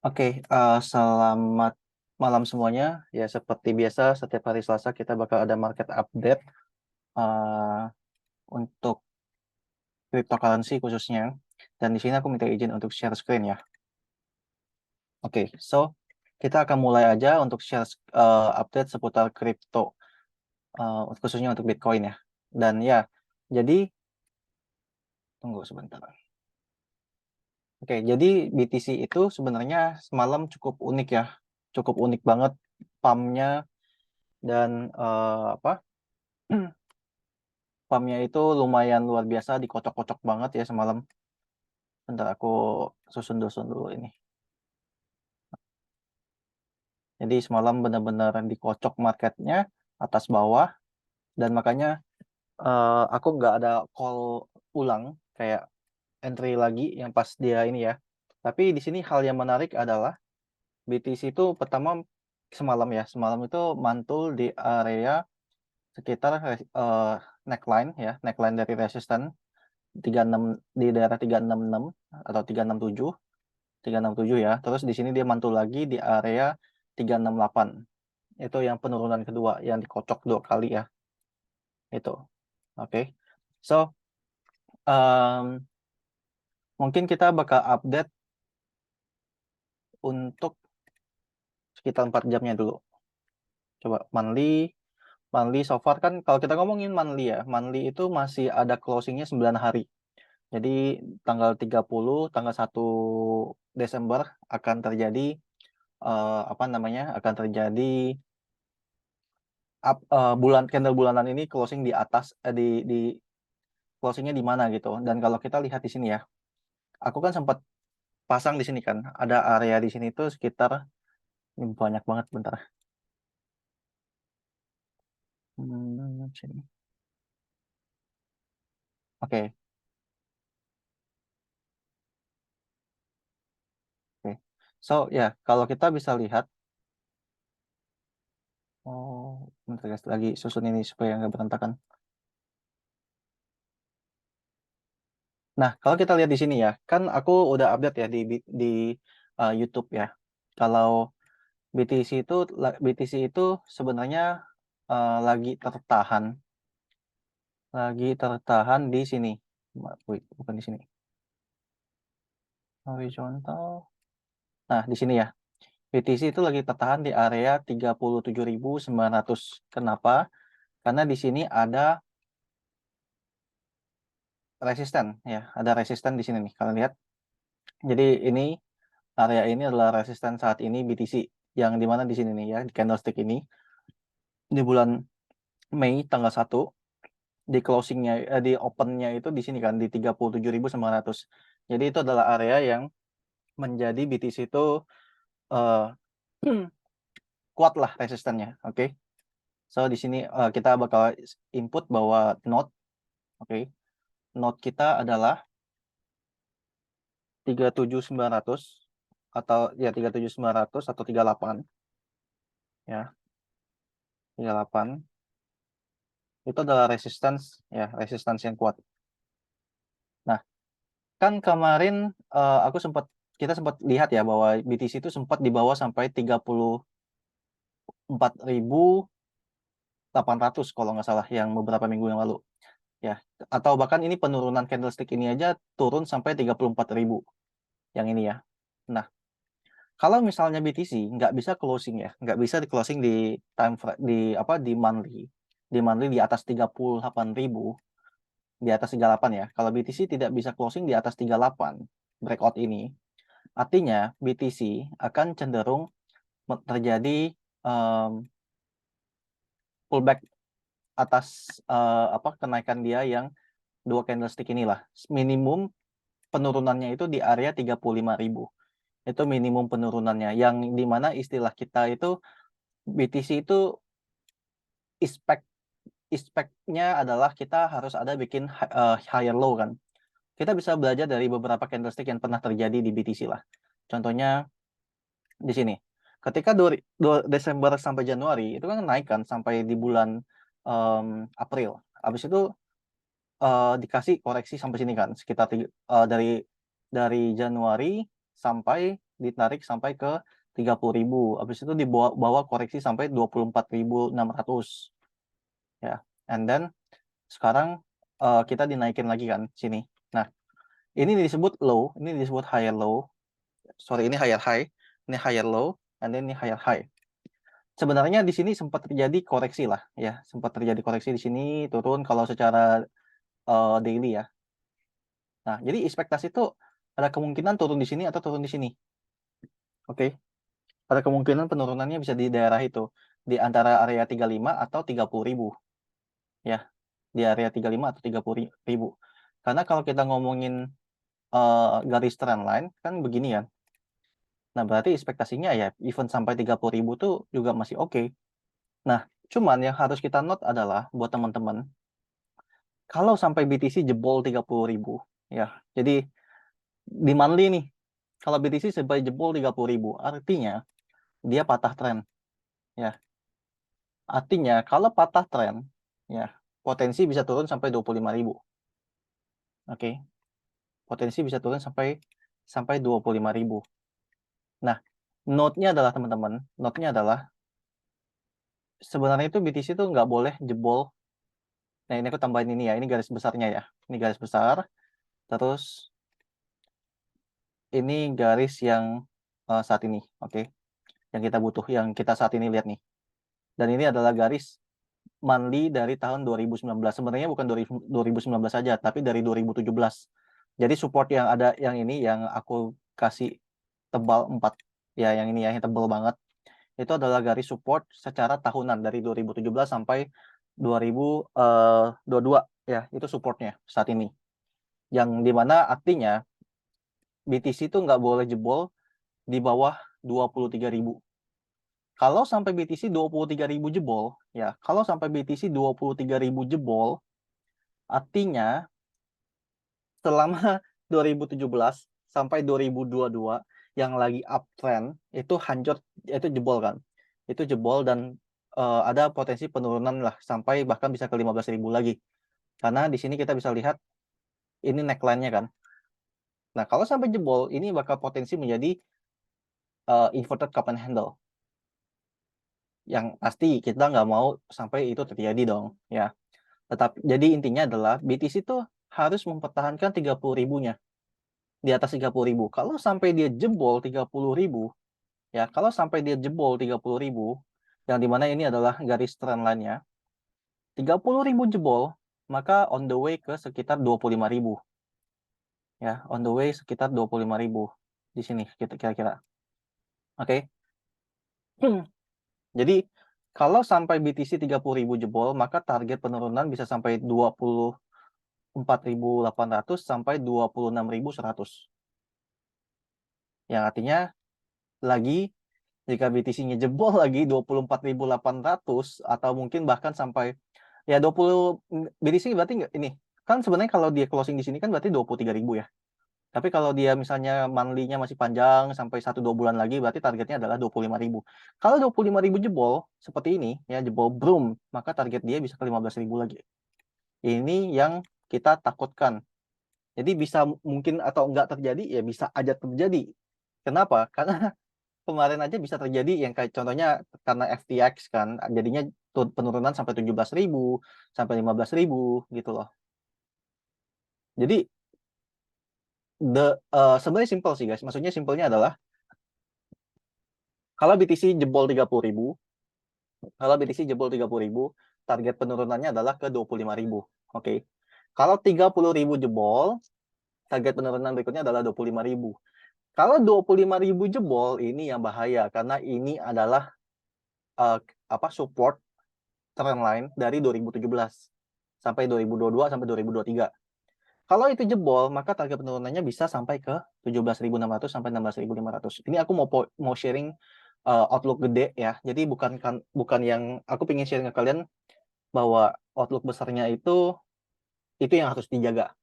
Oke, selamat malam semuanya. Ya, seperti biasa, setiap hari Selasa kita bakal ada market update uh, untuk cryptocurrency khususnya. Dan di sini aku minta izin untuk share screen ya. Oke, so kita akan mulai aja untuk share update seputar crypto, khususnya untuk Bitcoin ya. Dan ya, jadi tunggu sebentar. Oke, jadi BTC itu sebenarnya semalam cukup unik ya, cukup unik banget pumpnya dan apa? Pumpnya itu lumayan luar biasa, dikocok-kocok banget ya semalam. Bentar aku susun dulu ini. Jadi semalam benar-benar dikocok marketnya atas bawah, dan makanya aku nggak ada call ulang kayak entry lagi yang pas dia ini ya. Tapi di sini hal yang menarik adalah BTC itu pertama semalam itu mantul di area sekitar neckline ya, neckline dari resistance 36 di daerah 366 atau 367 ya. Terus di sini dia mantul lagi di area 368. Itu yang penurunan kedua yang dikocok 2 kali ya. Itu. Oke. So, um, mungkin kita bakal update untuk sekitar 4 jamnya dulu. Coba monthly so far kan kalau kita ngomongin monthly ya, monthly itu masih ada closingnya 9 hari. Jadi tanggal 30, tanggal 1 Desember akan terjadi apa namanya? Akan terjadi bulan candle bulanan ini closing di atas di closingnya di mana gitu. Dan kalau kita lihat di sini ya, aku kan sempat pasang di sini kan, ada area di sini tuh sekitar ini banyak banget bentar. Sini. Oke, oke. So ya, kalau kita bisa lihat, bentar guys, lagi susun ini supaya nggak berantakan. Nah, kalau kita lihat di sini ya, kan aku udah update ya di YouTube ya. Kalau BTC itu sebenarnya lagi tertahan di sini. Wait, bukan di sini. Horizontal. Nah, di sini ya. BTC itu lagi tertahan di area 37.900. Kenapa? Karena di sini ada resisten ya, ada resisten di sini nih. Kalian lihat. Jadi ini area ini adalah resisten saat ini BTC yang dimana di sini nih ya, di candlestick ini di bulan Mei tanggal 1 di closingnya di opennya itu di sini kan di 37.900. Jadi itu adalah area yang menjadi BTC itu eh, kuat lah resistennya. Oke. So di sini kita bakal input bahwa oke. Node kita adalah 37.900 atau ya 37.900 atau 38 ya. 38 itu adalah resistance yang kuat. Nah, kan kemarin kita sempat lihat ya bahwa BTC itu sempat dibawa sampai 34.800 kalau nggak salah yang beberapa minggu yang lalu ya. Atau bahkan ini penurunan candlestick ini aja turun sampai 34.000 yang ini ya. Nah, kalau misalnya BTC nggak bisa closing ya, nggak bisa di closing di di apa di monthly di atas 38.000, di atas 38 ya. Kalau BTC tidak bisa closing di atas 38 breakout ini, artinya BTC akan cenderung terjadi um, pullback atas apa kenaikan dia yang 2 candlestick inilah. Minimum penurunannya itu di area 35.000. Itu minimum penurunannya yang dimana istilah kita itu BTC itu expect-nya adalah kita harus ada bikin higher low kan. Kita bisa belajar dari beberapa candlestick yang pernah terjadi di BTC lah. Contohnya di sini. Ketika 2 Desember sampai Januari itu kan naik kan sampai di bulan April. Habis itu dikasih koreksi sampai sini kan sekitar dari Januari sampai ditarik sampai ke 30.000, habis itu dibawa koreksi sampai 24.600 ya. And then sekarang kita dinaikin lagi kan sini. Nah, ini disebut low, ini disebut higher low. Sorry, ini higher high, ini higher low, and then ini higher high. Sebenarnya di sini sempat terjadi koreksi lah ya, sempat terjadi koreksi di sini turun kalau secara daily ya. Nah, jadi ekspektasi itu ada kemungkinan turun di sini atau turun di sini. Oke. Ada kemungkinan penurunannya bisa di daerah itu, di antara area 35 atau 30.000 ya. Di area 35 atau 30.000. Karena kalau kita ngomongin garis trend line kan begini ya. Nah, berarti ekspektasinya ya even sampai 30.000 tuh juga masih oke. Nah, cuman yang harus kita note adalah buat teman-teman, kalau sampai BTC jebol 30.000 ya. Jadi di monthly nih, kalau BTC sampai jebol 30.000, artinya dia patah tren ya. Artinya kalau patah tren ya, potensi bisa turun sampai 25.000. Oke. Potensi bisa turun sampai 25.000. Nah, note-nya adalah teman-teman, note-nya adalah sebenarnya itu BTC itu nggak boleh jebol. Nah, ini aku tambahin ini ya, ini garis besarnya ya. Ini garis besar. Terus ini garis yang saat ini, oke. Yang kita butuh, yang kita saat ini lihat nih. Dan ini adalah garis monthly dari tahun 2019. Sebenarnya bukan 2019 saja, tapi dari 2017. Jadi support yang ada yang ini yang aku kasih tebal 4 ya, yang ini ya, yang tebal banget. Itu adalah garis support secara tahunan dari 2017 sampai 2022 ya, itu supportnya saat ini. Yang dimana artinya BTC itu nggak boleh jebol di bawah 23.000. Kalau sampai BTC 23.000 jebol, ya, kalau sampai BTC 23.000 jebol, artinya selama 2017 sampai 2022 yang lagi uptrend itu hancur, itu jebol kan. Itu jebol dan ada potensi penurunan lah sampai bahkan bisa ke 15.000 lagi. Karena di sini kita bisa lihat ini neckline-nya kan. Nah, kalau sampai jebol ini bakal potensi menjadi inverted cup and handle. Yang pasti kita nggak mau sampai itu terjadi dong, ya. Tetapi jadi intinya adalah BTC itu harus mempertahankan 30.000-nya. Di atas 30.000. Kalau sampai dia jebol 30.000, ya, kalau sampai dia jebol 30.000, yang dimana ini adalah garis trend line-nya, 30.000 jebol, maka on the way ke sekitar 25.000. Ya, on the way sekitar 25.000 di sini kira-kira. Oke. Jadi kalau sampai BTC 30.000 jebol, maka target penurunan bisa sampai 24.800 sampai 26.100. Yang artinya lagi jika BTC-nya jebol lagi 24.800 atau mungkin bahkan sampai ya 20 BTC berarti nggak ini. Kan sebenarnya kalau dia closing di sini kan berarti 23.000 ya. Tapi kalau dia misalnya monthly-nya masih panjang sampai 1-2 bulan lagi berarti targetnya adalah 25.000. Kalau 25.000 jebol seperti ini ya, jebol boom, maka target dia bisa ke 15.000 lagi. Ini yang kita takutkan. Jadi bisa mungkin atau enggak terjadi, ya bisa aja terjadi. Kenapa? Karena kemarin aja bisa terjadi yang kayak contohnya karena FTX kan, jadinya penurunan sampai 17.000, sampai 15.000 gitu loh. Jadi sebenarnya simple sih guys. Maksudnya simpelnya adalah kalau BTC jebol 30.000, kalau BTC jebol 30.000, target penurunannya adalah ke 25.000. Oke. Kalau 30.000 jebol, target penurunan berikutnya adalah 25.000. Kalau 25.000 jebol ini yang bahaya karena ini adalah support trend line dari 2017 sampai 2022 sampai 2023. Kalau itu jebol, maka target penurunannya bisa sampai ke 17.600 sampai 16.500. Ini aku mau sharing outlook gede ya. Jadi bukan yang aku pengen sharing ke kalian bahwa outlook besarnya itu yang harus dijaga.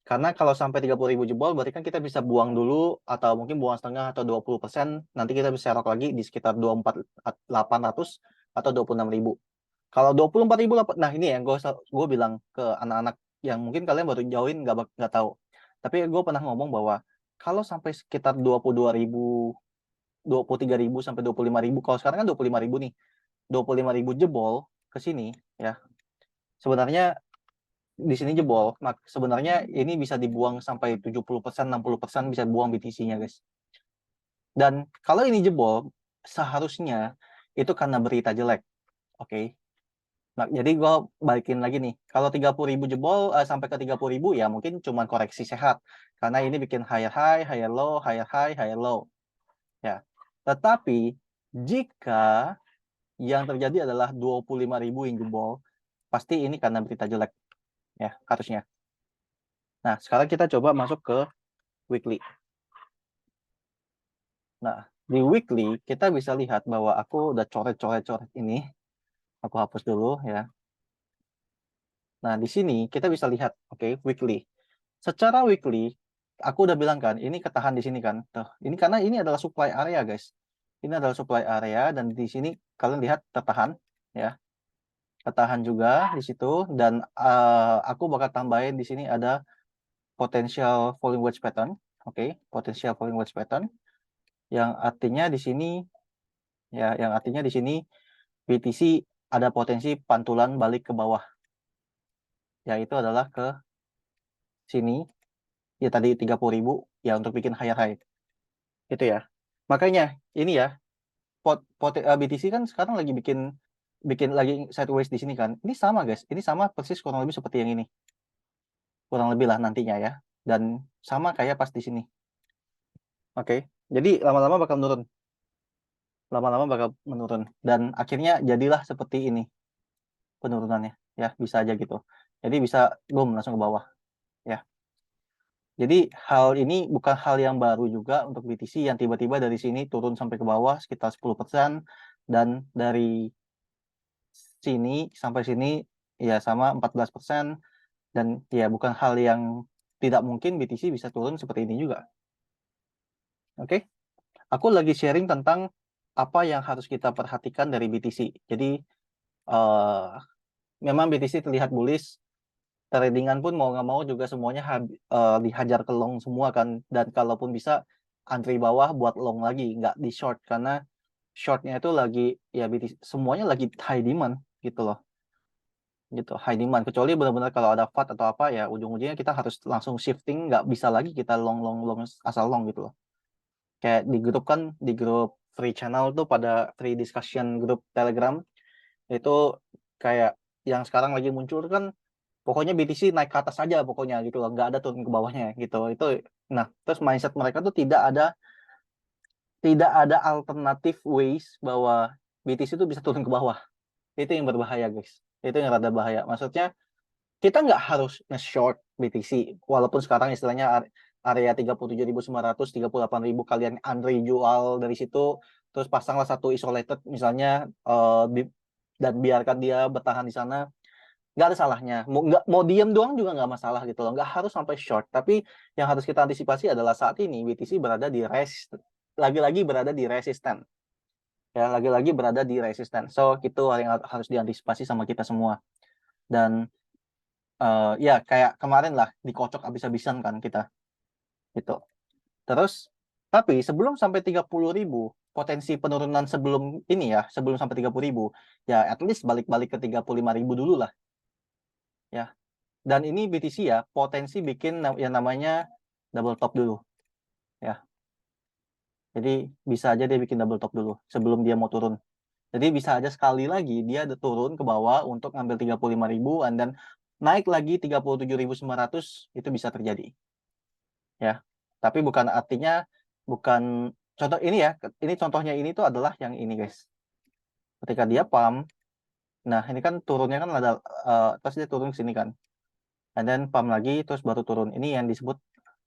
Karena kalau sampai 30.000 jebol, berarti kan kita bisa buang dulu, atau mungkin buang setengah atau 20%, nanti kita bisa serok lagi di sekitar 24.800 atau 26.000. Kalau 24.000, nah ini yang gue bilang ke anak-anak yang mungkin kalian baru join nggak tahu. Tapi gue pernah ngomong bahwa kalau sampai sekitar 22.000, 23.000 sampai 25.000, kalau sekarang kan 25.000 nih, 25.000 jebol ke sini ya. Sebenarnya di sini jebol, sebenarnya ini bisa dibuang sampai 70%, 60% bisa buang BTC-nya, guys. Dan kalau ini jebol, seharusnya itu karena berita jelek. Oke. Nah, jadi gue balikin lagi nih. Kalau 30.000 jebol sampai ke 30.000 ya mungkin cuma koreksi sehat. Karena ini bikin higher high, higher low, higher high, higher low. Ya. Tetapi jika yang terjadi adalah 25.000 yang jebol, pasti ini karena berita jelek. Ya, harusnya. Nah, sekarang kita coba masuk ke weekly. Nah, di weekly kita bisa lihat bahwa aku udah coret-coret ini. Aku hapus dulu ya. Nah, di sini kita bisa lihat, oke, weekly. Secara weekly, aku udah bilang kan, ini ketahan di sini kan. Tuh, ini karena ini adalah supply area, guys. Ini adalah supply area dan di sini kalian lihat tertahan ya. Tertahan juga di situ dan aku bakal tambahin di sini ada potential falling wedge pattern. Oke, potential falling wedge pattern yang artinya di sini ya, yang artinya di sini BTC ada potensi pantulan balik ke bawah. Yaitu adalah ke sini ya, tadi 30.000 ya, untuk bikin higher high. Itu ya. Makanya ini ya, BTC kan sekarang lagi bikin lagi sideways di sini kan. Ini sama, guys. Ini sama persis kurang lebih seperti yang ini. Kurang lebih lah nantinya ya. Dan sama kayak pas di sini. Oke. Jadi lama-lama bakal menurun. Lama-lama bakal menurun dan akhirnya jadilah seperti ini penurunannya ya, bisa aja gitu. Jadi bisa boom langsung ke bawah ya. Jadi hal ini bukan hal yang baru juga untuk BTC yang tiba-tiba dari sini turun sampai ke bawah sekitar 10% dan dari sini sampai sini ya sama 14%, dan ya bukan hal yang tidak mungkin BTC bisa turun seperti ini juga. Oke. Aku lagi sharing tentang apa yang harus kita perhatikan dari BTC. Jadi memang BTC terlihat bullish, tradingan pun mau nggak mau juga semuanya dihajar ke long semua kan, dan kalaupun bisa antri bawah buat long lagi, nggak di short, karena shortnya itu lagi ya BTC, semuanya lagi high demand gitu loh, gitu high demand, kecuali benar-benar kalau ada FAT atau apa ya ujung-ujungnya kita harus langsung shifting, nggak bisa lagi kita long long long asal long gitu loh. Kayak di grup kan, di grup free channel tuh, pada free discussion grup Telegram itu, kayak yang sekarang lagi muncul kan, pokoknya BTC naik ke atas aja pokoknya gitu loh, nggak ada turun ke bawahnya gitu. Itu nah, terus mindset mereka tuh tidak ada alternatif ways bahwa BTC itu bisa turun ke bawah. Itu yang berbahaya, guys. Itu yang rada bahaya. Maksudnya kita nggak harus nge-short BTC walaupun sekarang istilahnya area 37.900, 38.000, kalian Andre jual dari situ, terus pasanglah satu isolated misalnya, dan biarkan dia bertahan di sana, nggak ada salahnya. Mau diem doang juga nggak masalah gitu loh, nggak harus sampai short. Tapi yang harus kita antisipasi adalah saat ini BTC berada di lagi-lagi berada di resisten ya, lagi-lagi berada di resisten. So itu yang harus diantisipasi sama kita semua. Dan ya kayak kemarin lah dikocok habis-habisan kan kita gitu. Terus tapi sebelum sampai 30.000, potensi penurunan sebelum ini ya, sebelum sampai 30.000 ya, at least balik-balik ke 35.000 dulu lah ya. Dan ini BTC ya potensi bikin yang namanya double top dulu ya. Jadi bisa aja dia bikin double top dulu sebelum dia mau turun. Jadi bisa aja sekali lagi dia turun ke bawah untuk ngambil 35.000 dan naik lagi 37.900, itu bisa terjadi ya. Tapi bukan artinya, bukan contoh ini ya, ini contohnya ini tuh adalah yang ini, guys. Ketika dia pump, nah ini kan turunnya kan ada terus dia turun ke sini kan. And then pump lagi terus baru turun. Ini yang disebut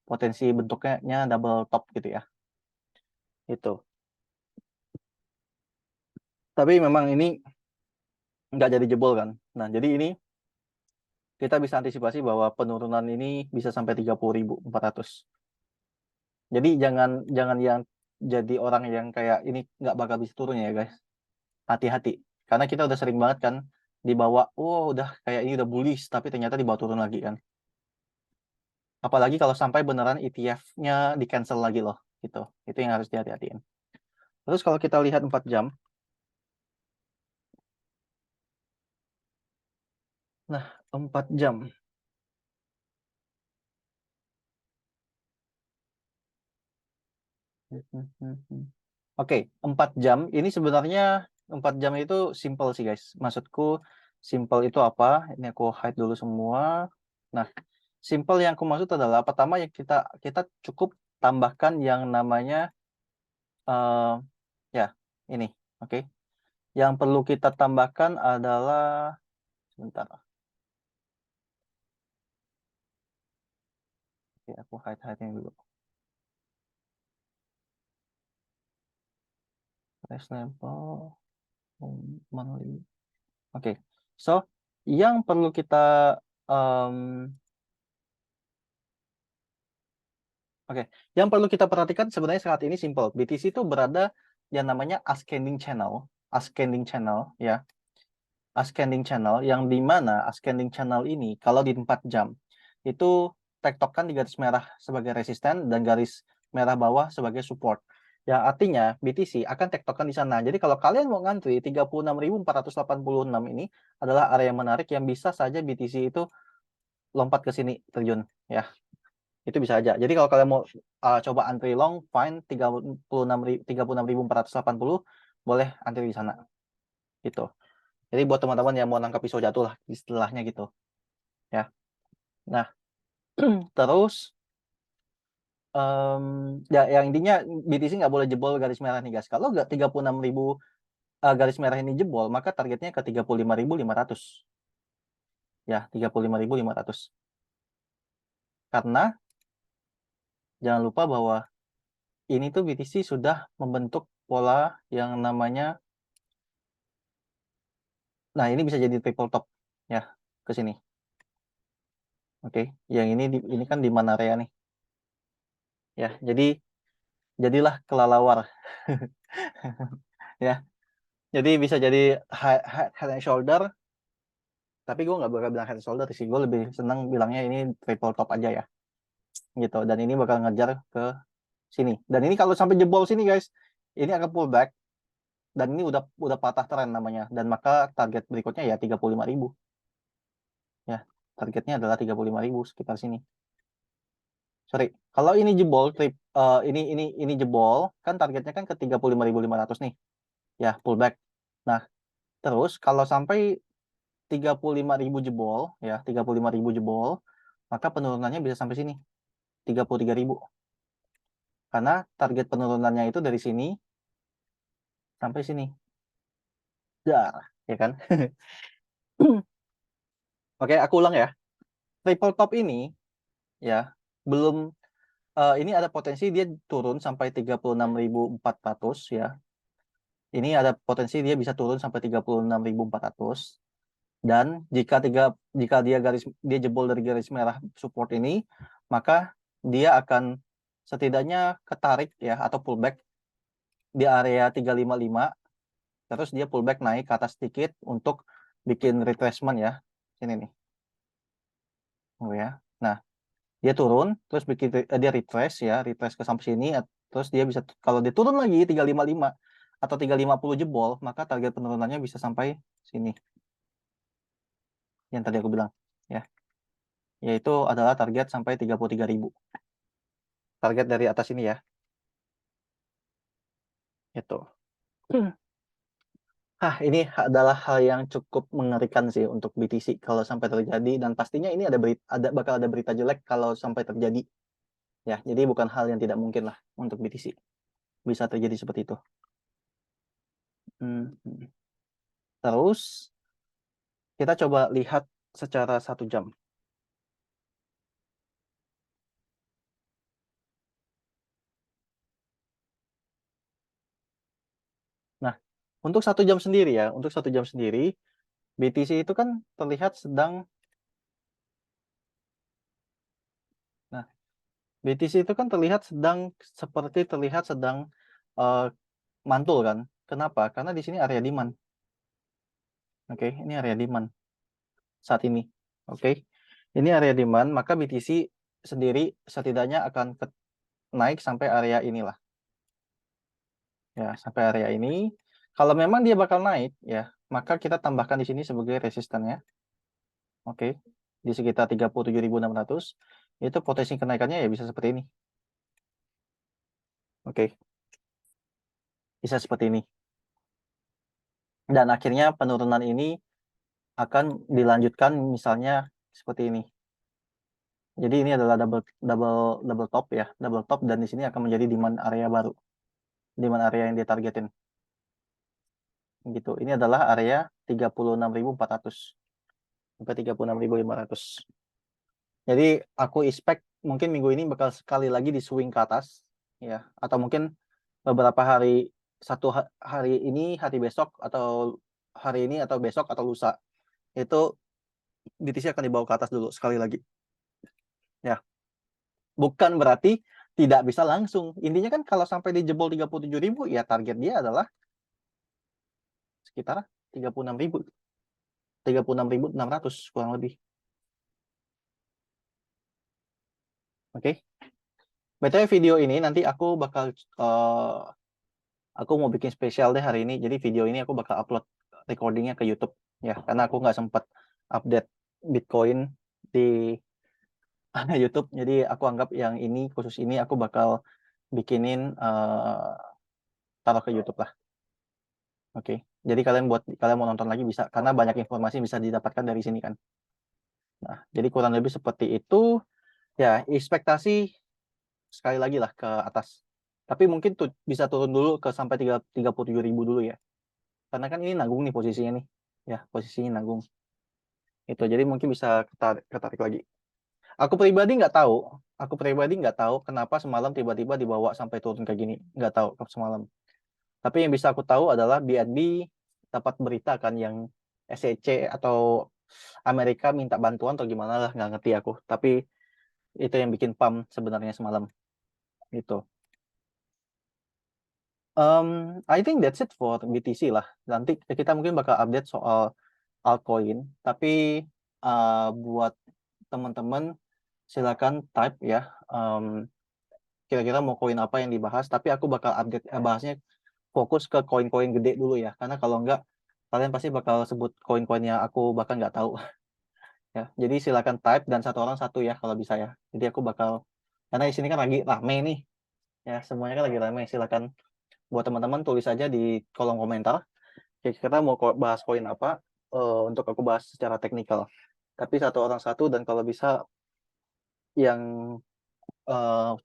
potensi bentuknya double top gitu ya. Itu. Tapi memang ini nggak jadi jebol kan. Nah, jadi ini kita bisa antisipasi bahwa penurunan ini bisa sampai 30.400. Jadi jangan yang jadi orang yang kayak ini nggak bakal bisa turun ya, guys. Hati-hati. Karena kita udah sering banget kan dibawa, oh udah kayak ini udah bullish, tapi ternyata dibawa turun lagi kan. Apalagi kalau sampai beneran ETF-nya di-cancel lagi loh, gitu. Itu yang harus dihati-hatiin. Terus kalau kita lihat 4 jam, nah 4 jam. Oke, 4 jam. Ini sebenarnya 4 jam itu simple sih guys. Maksudku simple itu apa? Ini aku hide dulu semua. Nah, simple yang aku maksud adalah pertama yang kita cukup tambahkan yang namanya eh ya ini. Oke. Yang perlu kita tambahkan adalah sebentar. Oke, aku hide ini dulu. Price level monthly. Oke. So, yang perlu kita em, Oke, yang perlu kita perhatikan sebenarnya saat ini simple. BTC itu berada yang namanya ascending channel ya, ascending channel yang di mana ascending channel ini kalau di 4 jam itu tektokan di garis merah sebagai resisten dan garis merah bawah sebagai support. Yang artinya BTC akan tektokan di sana. Jadi kalau kalian mau ngantri 36.486 ini adalah area yang menarik yang bisa saja BTC itu lompat ke sini terjun ya. Itu bisa aja. Jadi kalau kalian mau coba antri long, fine 36.480 boleh antri di sana. Gitu. Jadi buat teman-teman yang mau nangkap pisau jatuh lah istilahnya gitu. Ya. Nah, terus ya yang intinya BTC nggak boleh jebol garis merah nih guys. Kalau nggak 36.000 garis merah ini jebol, maka targetnya ke 35.500. Ya, 35.500. Karena jangan lupa bahwa ini tuh BTC sudah membentuk pola yang namanya, nah ini bisa jadi triple top ya ke sini. Oke, yang ini kan di mana area nih? Ya, jadilah kelalawar. Ya, jadi bisa jadi head and shoulder, tapi gue nggak bakal bilang head and shoulder sih. Gue lebih senang bilangnya ini triple top aja ya, gitu. Dan ini bakal ngejar ke sini. Dan ini kalau sampai jebol sini guys, ini akan pullback dan ini udah patah tren namanya. Dan maka target berikutnya ya 35.000. Ya, targetnya adalah 35.000 sekitar sini. Sorry, kalau ini jebol ini jebol kan targetnya kan ke 35.500 nih. Ya, pullback. Nah, terus kalau sampai 35.000 jebol ya, 35.000 jebol, maka penurunannya bisa sampai sini, 33.000. Karena target penurunannya itu dari sini sampai sini. Dar, ya kan? Oke, aku ulang ya. Triple top ini ya, belum ini ada potensi dia turun sampai 36.400 ya. Ini ada potensi dia bisa turun sampai 36.400. Dan jika dia jebol dari garis merah support ini, maka dia akan setidaknya ketarik ya atau pullback di area 355, terus dia pullback naik ke atas sedikit untuk bikin retracement ya. Sini nih. Oh ya. Nah, dia turun terus dia retrace ya, retrace ke sampai sini terus dia bisa kalau dia turun lagi 355 atau 350 jebol, maka target penurunannya bisa sampai sini. Yang tadi aku bilang ya. Yaitu adalah target sampai 33.000. Target dari atas ini ya. Itu. Ini adalah hal yang cukup mengerikan sih untuk BTC kalau sampai terjadi dan pastinya ini bakal ada berita jelek kalau sampai terjadi. Ya, jadi bukan hal yang tidak mungkin lah untuk BTC. Bisa terjadi seperti itu. Hmm. Terus kita coba lihat secara 1 jam. Nah, untuk 1 jam sendiri ya, untuk 1 jam sendiri, BTC itu kan terlihat sedang, nah, BTC itu kan seperti terlihat sedang uh, mantul kan. Kenapa? Karena di sini area demand. Oke, ini area demand saat ini. Oke. Ini area demand, maka BTC sendiri setidaknya akan naik sampai area inilah. Ya, sampai area ini. Kalau memang dia bakal naik, ya, maka kita tambahkan di sini sebagai resistannya. Oke. Di sekitar 37.600. Itu potensi kenaikannya ya bisa seperti ini. Oke. Bisa seperti ini. Dan akhirnya penurunan ini akan dilanjutkan misalnya seperti ini. Jadi ini adalah double top ya, double top, dan di sini akan menjadi demand area baru. Demand area yang ditargetin. Gitu. Ini adalah area 36.400 sampai 36.500. Jadi aku expect mungkin minggu ini bakal sekali lagi di swing ke atas ya, atau mungkin beberapa hari, satu hari ini, hari besok, atau hari ini atau besok atau lusa, itu BTC akan dibawa ke atas dulu sekali lagi. Ya. Bukan berarti tidak bisa langsung. Intinya kan kalau sampai dijebol 37.000 ya target dia adalah sekitar 36.000. 36.600 kurang lebih. Oke. BTW video ini nanti aku bakal aku mau bikin spesial deh hari ini. Jadi video ini aku bakal upload recordingnya ke YouTube ya, karena aku nggak sempat update Bitcoin di YouTube. Jadi aku anggap yang ini, khusus ini aku bakal bikinin taruh ke YouTube lah. Oke. Jadi kalian mau nonton lagi bisa, karena banyak informasi bisa didapatkan dari sini kan. Nah, jadi kurang lebih seperti itu. Ya, ekspektasi sekali lagi lah ke atas. Tapi mungkin bisa turun dulu ke sampai 37.000 dulu ya. Karena kan ini nanggung nih posisinya nih. Ya, posisinya nanggung. Itu jadi mungkin bisa ketarik lagi. Aku pribadi nggak tahu kenapa semalam tiba-tiba dibawa sampai turun kayak gini. Nggak tahu semalam. Tapi yang bisa aku tahu adalah BNB dapat berita kan yang SEC atau Amerika minta bantuan atau gimana lah, nggak ngerti aku. Tapi itu yang bikin pump sebenarnya semalam. Gitu. I think that's it for BTC lah. Nanti kita mungkin bakal update soal altcoin. Tapi buat teman-teman silakan type ya. Kira-kira mau koin apa yang dibahas. Tapi aku bakal update bahasnya fokus ke koin-koin gede dulu ya. Karena kalau enggak, kalian pasti bakal sebut koin-koin yang aku bahkan nggak tahu. Ya, jadi silakan type dan satu orang satu ya kalau bisa ya. Jadi aku bakal, karena di sini kan lagi rame nih. Ya, semuanya kan lagi rame. Silakan buat teman-teman tulis aja di kolom komentar. Kira-kira mau bahas koin apa untuk aku bahas secara teknikal. Tapi satu orang satu, dan kalau bisa yang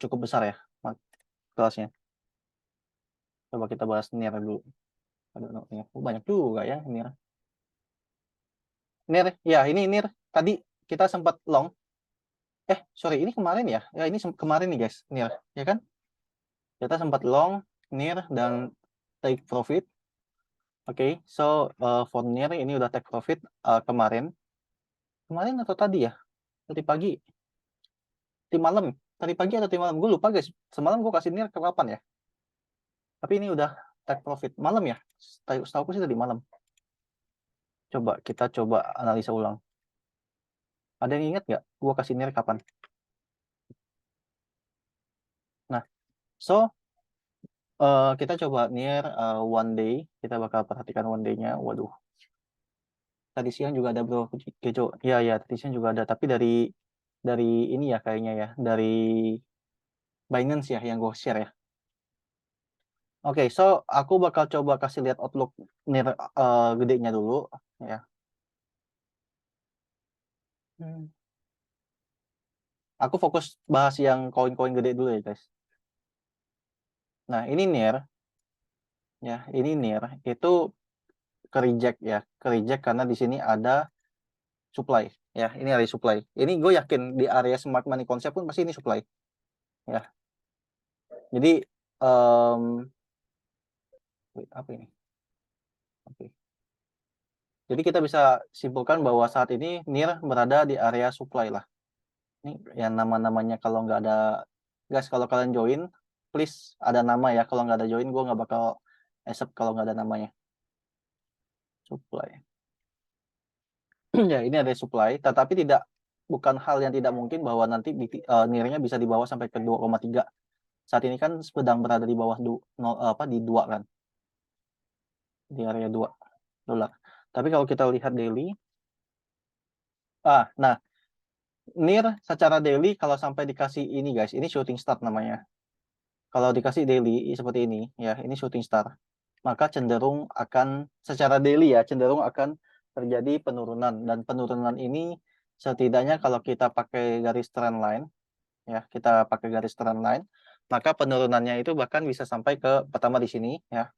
cukup besar ya kelasnya. Coba kita bahas NIR dulu. Aduh, banyak juga ya NIR. NIR, ya ini NIR. Tadi kita sempat long. Sorry, ini kemarin ya. Ya, ini kemarin nih guys, NIR. Ya kan? Kita sempat long, NIR, dan take profit. Oke, so for NIR ini udah take profit kemarin. Kemarin atau tadi ya? Tadi pagi. Di malam. Tadi pagi atau di malam? Gue lupa guys. Semalam gue kasih NIR ke kapan ya? Tapi ini udah take profit. Malam ya? Setahu aku sih tadi malam. Coba kita analisa ulang. Ada yang ingat nggak? Gue kasih NIR kapan? Nah, so kita coba NIR one day. Kita bakal perhatikan one day-nya. Waduh. Tadi siang juga ada bro Kejo. Ya ya, tadi siang juga ada. Tapi dari ini ya kayaknya ya. Dari Binance ya yang gue share ya. Oke, so aku bakal coba kasih lihat outlook NIR gedenya dulu ya. Aku fokus bahas yang koin-koin gede dulu ya guys. Nah ini NIR ya, ini NIR itu ke reject ya, ke reject karena di sini ada supply ya. Ini area supply. Ini gue yakin di area smart money concept pun pasti ini supply ya. Jadi apa ini? Oke. Jadi kita bisa simpulkan bahwa saat ini NIR berada di area supply lah. Ini yang nama-namanya kalau nggak ada, guys, kalau kalian join, please ada nama ya. Kalau nggak ada join, gue nggak bakal accept kalau nggak ada namanya. Supply. Ya, ini ada supply, tetapi tidak bukan hal yang tidak mungkin bahwa nanti nirnya bisa dibawa sampai ke 2,3. Saat ini kan sedang berada di bawah di 2 kan, di area 2 dolar. Tapi kalau kita lihat daily, nah, NIR secara daily kalau sampai dikasih ini guys, ini shooting star namanya. Kalau dikasih daily seperti ini, ya ini shooting star, maka cenderung akan secara daily ya, cenderung akan terjadi penurunan. Dan penurunan ini setidaknya kalau kita pakai garis trend line, ya kita pakai garis trend line, maka penurunannya itu bahkan bisa sampai ke pertama di sini, ya.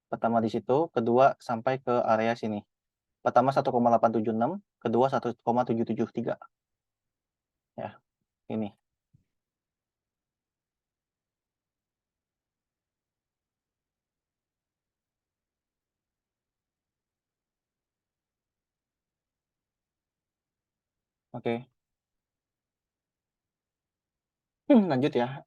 Pertama di situ, kedua sampai ke area sini. Pertama 1,876, kedua 1,773. Ya, ini. Oke. Lanjut ya.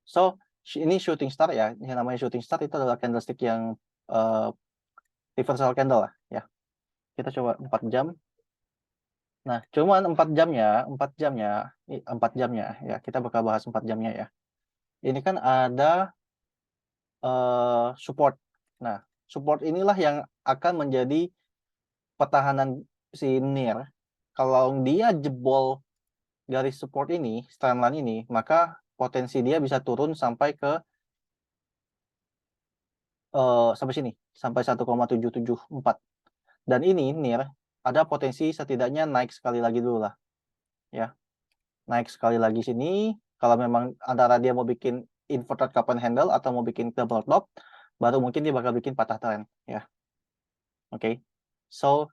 So, ini shooting star ya. Yang namanya shooting star itu adalah candlestick yang uh, reversal candle lah ya. Kita coba 4 jam. Nah, cuman 4 jamnya, 4 jamnya, 4 jamnya ya. Kita bakal bahas 4 jamnya ya. Ini kan ada support. Nah, support inilah yang akan menjadi pertahanan si NIR. Kalau dia jebol garis support ini, trendline ini, maka potensi dia bisa turun sampai ke sampai sini, sampai 1,774. Dan ini NIR ada potensi setidaknya naik sekali lagi dulu lah, ya. Naik sekali lagi sini. Kalau memang antara dia mau bikin inverted cup and handle atau mau bikin double top, baru mungkin dia bakal bikin patah tren, ya. Oke. So,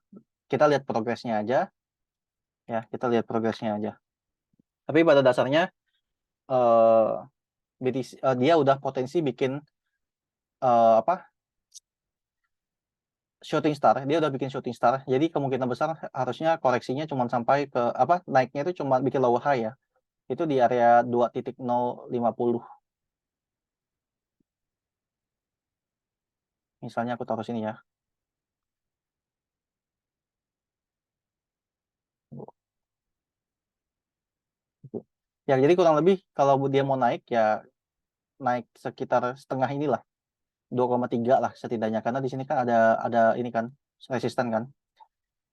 kita lihat progresnya aja, ya. Kita lihat progresnya aja. Tapi pada dasarnya eh dia udah potensi bikin apa? Shooting star, dia udah bikin shooting star. Jadi kemungkinan besar harusnya koreksinya cuma sampai ke apa? Naiknya itu cuma bikin lower high ya. Itu di area 2.050. Misalnya aku taruh sini ya. Gitu. Ya, jadi kurang lebih kalau dia mau naik ya naik sekitar setengah inilah, 2,3 lah setidaknya karena di sini kan ada ini kan resisten kan.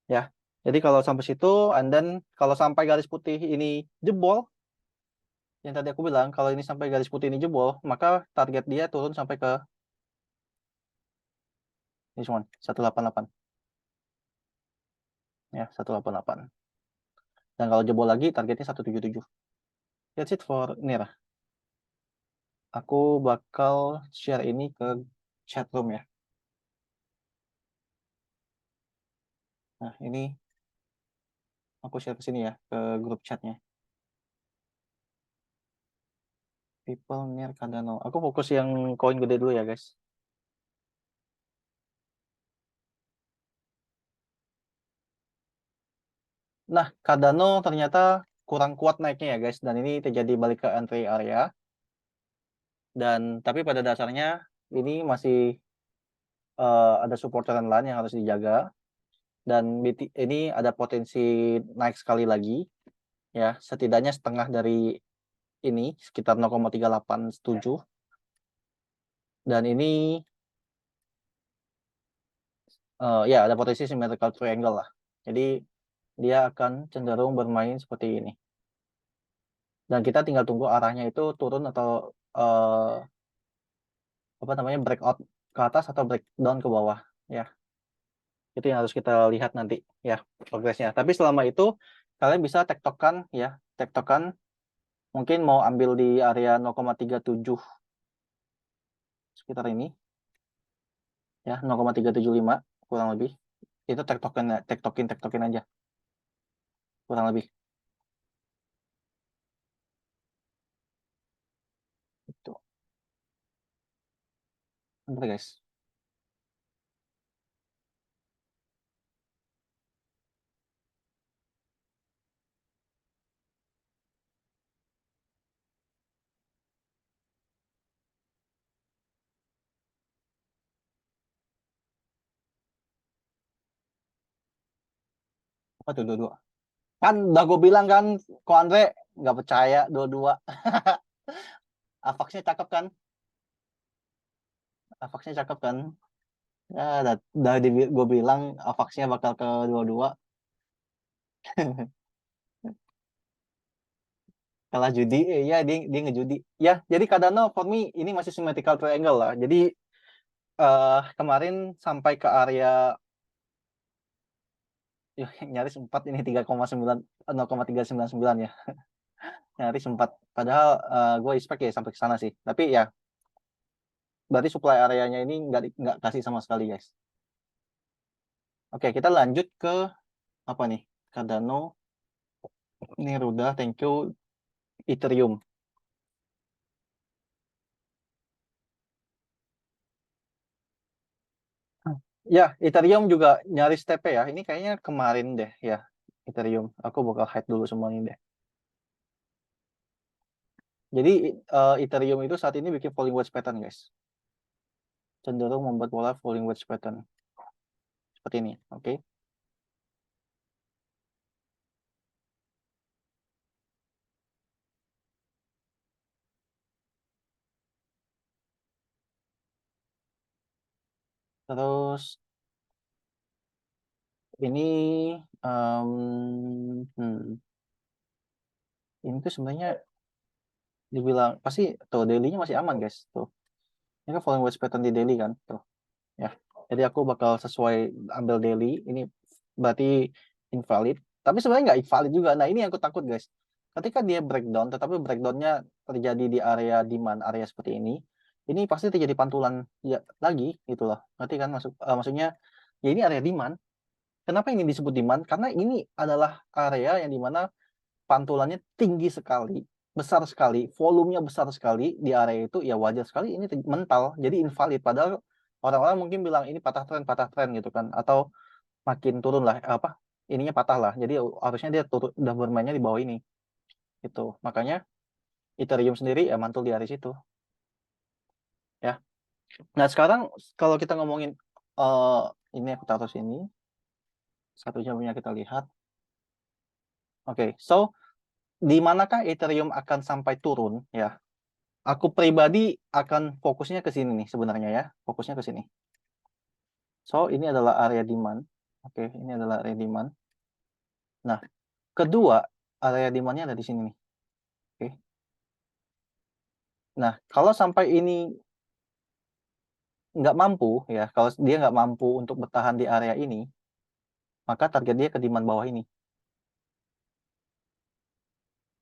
Ya. Jadi kalau sampai situ and then kalau sampai garis putih ini jebol, yang tadi aku bilang kalau ini sampai garis putih ini jebol, maka target dia turun sampai ke ini cuma 188 ya, 188. Dan kalau jebol lagi targetnya 177. That's it for NIR. Aku bakal share ini ke chat room ya. Nah, ini aku share ke sini ya, ke grup chatnya. People near Cardano. Aku fokus yang koin gede dulu ya, guys. Nah, Cardano ternyata kurang kuat naiknya ya, guys. Dan ini terjadi balik ke entry area. Dan tapi pada dasarnya ini masih ada support trend line yang harus dijaga. Dan ini ada potensi naik sekali lagi. Ya, setidaknya setengah dari ini, sekitar 0,387. Dan ini ya ada potensi symmetrical triangle lah. Jadi dia akan cenderung bermain seperti ini. Dan kita tinggal tunggu arahnya itu turun atau apa namanya breakout ke atas atau breakdown ke bawah, ya. Itu yang harus kita lihat nanti ya progresnya. Tapi selama itu kalian bisa tektokan ya, tektokan mungkin mau ambil di area 0,375 sekitar ini ya, 0,375 kurang lebih. Itu tektokin aja kurang lebih. Itu. Bentar, guys. Apa tuh dua-dua? Kan udah gue bilang kan, kok Andre nggak percaya dua-dua. Avaxnya cakep kan? Avaxnya cakep kan? Ya, udah gue bilang Avaxnya bakal ke dua-dua. Kalah judi, ya dia ngejudi. Ya, jadi Cardano for me ini masih symmetrical triangle lah. Jadi kemarin sampai ke area ya, nyaris 4 ini 3,9 0,399 ya. Nyaris 4. Padahal gue expect ya sampai ke sana sih. Tapi ya berarti supply areanya ini nggak kasih sama sekali guys. Oke, kita lanjut ke apa nih? Cardano, Neruda, thank you, Ethereum. Ya, Ethereum juga nyaris TP ya. Ini kayaknya kemarin deh ya, Ethereum. Aku bakal hide dulu semuanya deh. Jadi Ethereum itu saat ini bikin falling wedge pattern guys. Cenderung membuat pola falling wedge pattern. Seperti ini, oke. Terus ini ini tuh sebenarnya dibilang pasti tuh daily-nya masih aman guys. Tuh. Ini kan falling wedge pattern di daily kan. Tuh. Ya. Jadi aku bakal sesuai ambil daily. Ini berarti invalid. Tapi sebenarnya nggak invalid juga. Nah ini yang aku takut guys. Ketika dia breakdown, tetapi breakdownnya terjadi di area demand, area seperti ini pasti terjadi pantulan ya lagi gitu loh. Nanti kan maksudnya ya ini area demand. Kenapa ini disebut demand? Karena ini adalah area yang dimana pantulannya tinggi sekali, besar sekali, volumenya besar sekali di area itu, ya wajar sekali ini mental, jadi invalid. Padahal orang-orang mungkin bilang ini patah tren gitu kan, atau makin turun lah, apa ininya patah lah. Jadi harusnya dia turun, udah bermainnya di bawah ini. Itu makanya Ethereum sendiri ya mantul di area situ. Ya. Nah sekarang kalau kita ngomongin ini aku taruh sini, satu jamnya kita lihat. Oke, so di manakah Ethereum akan sampai turun ya? Aku pribadi akan fokusnya ke sini nih sebenarnya ya. Fokusnya ke sini. So, ini adalah area demand. Oke, ini adalah area demand. Nah, kedua area demandnya ada di sini nih. Oke. Nah, kalau sampai ini nggak mampu ya, kalau dia nggak mampu untuk bertahan di area ini, maka target dia ke demand bawah ini.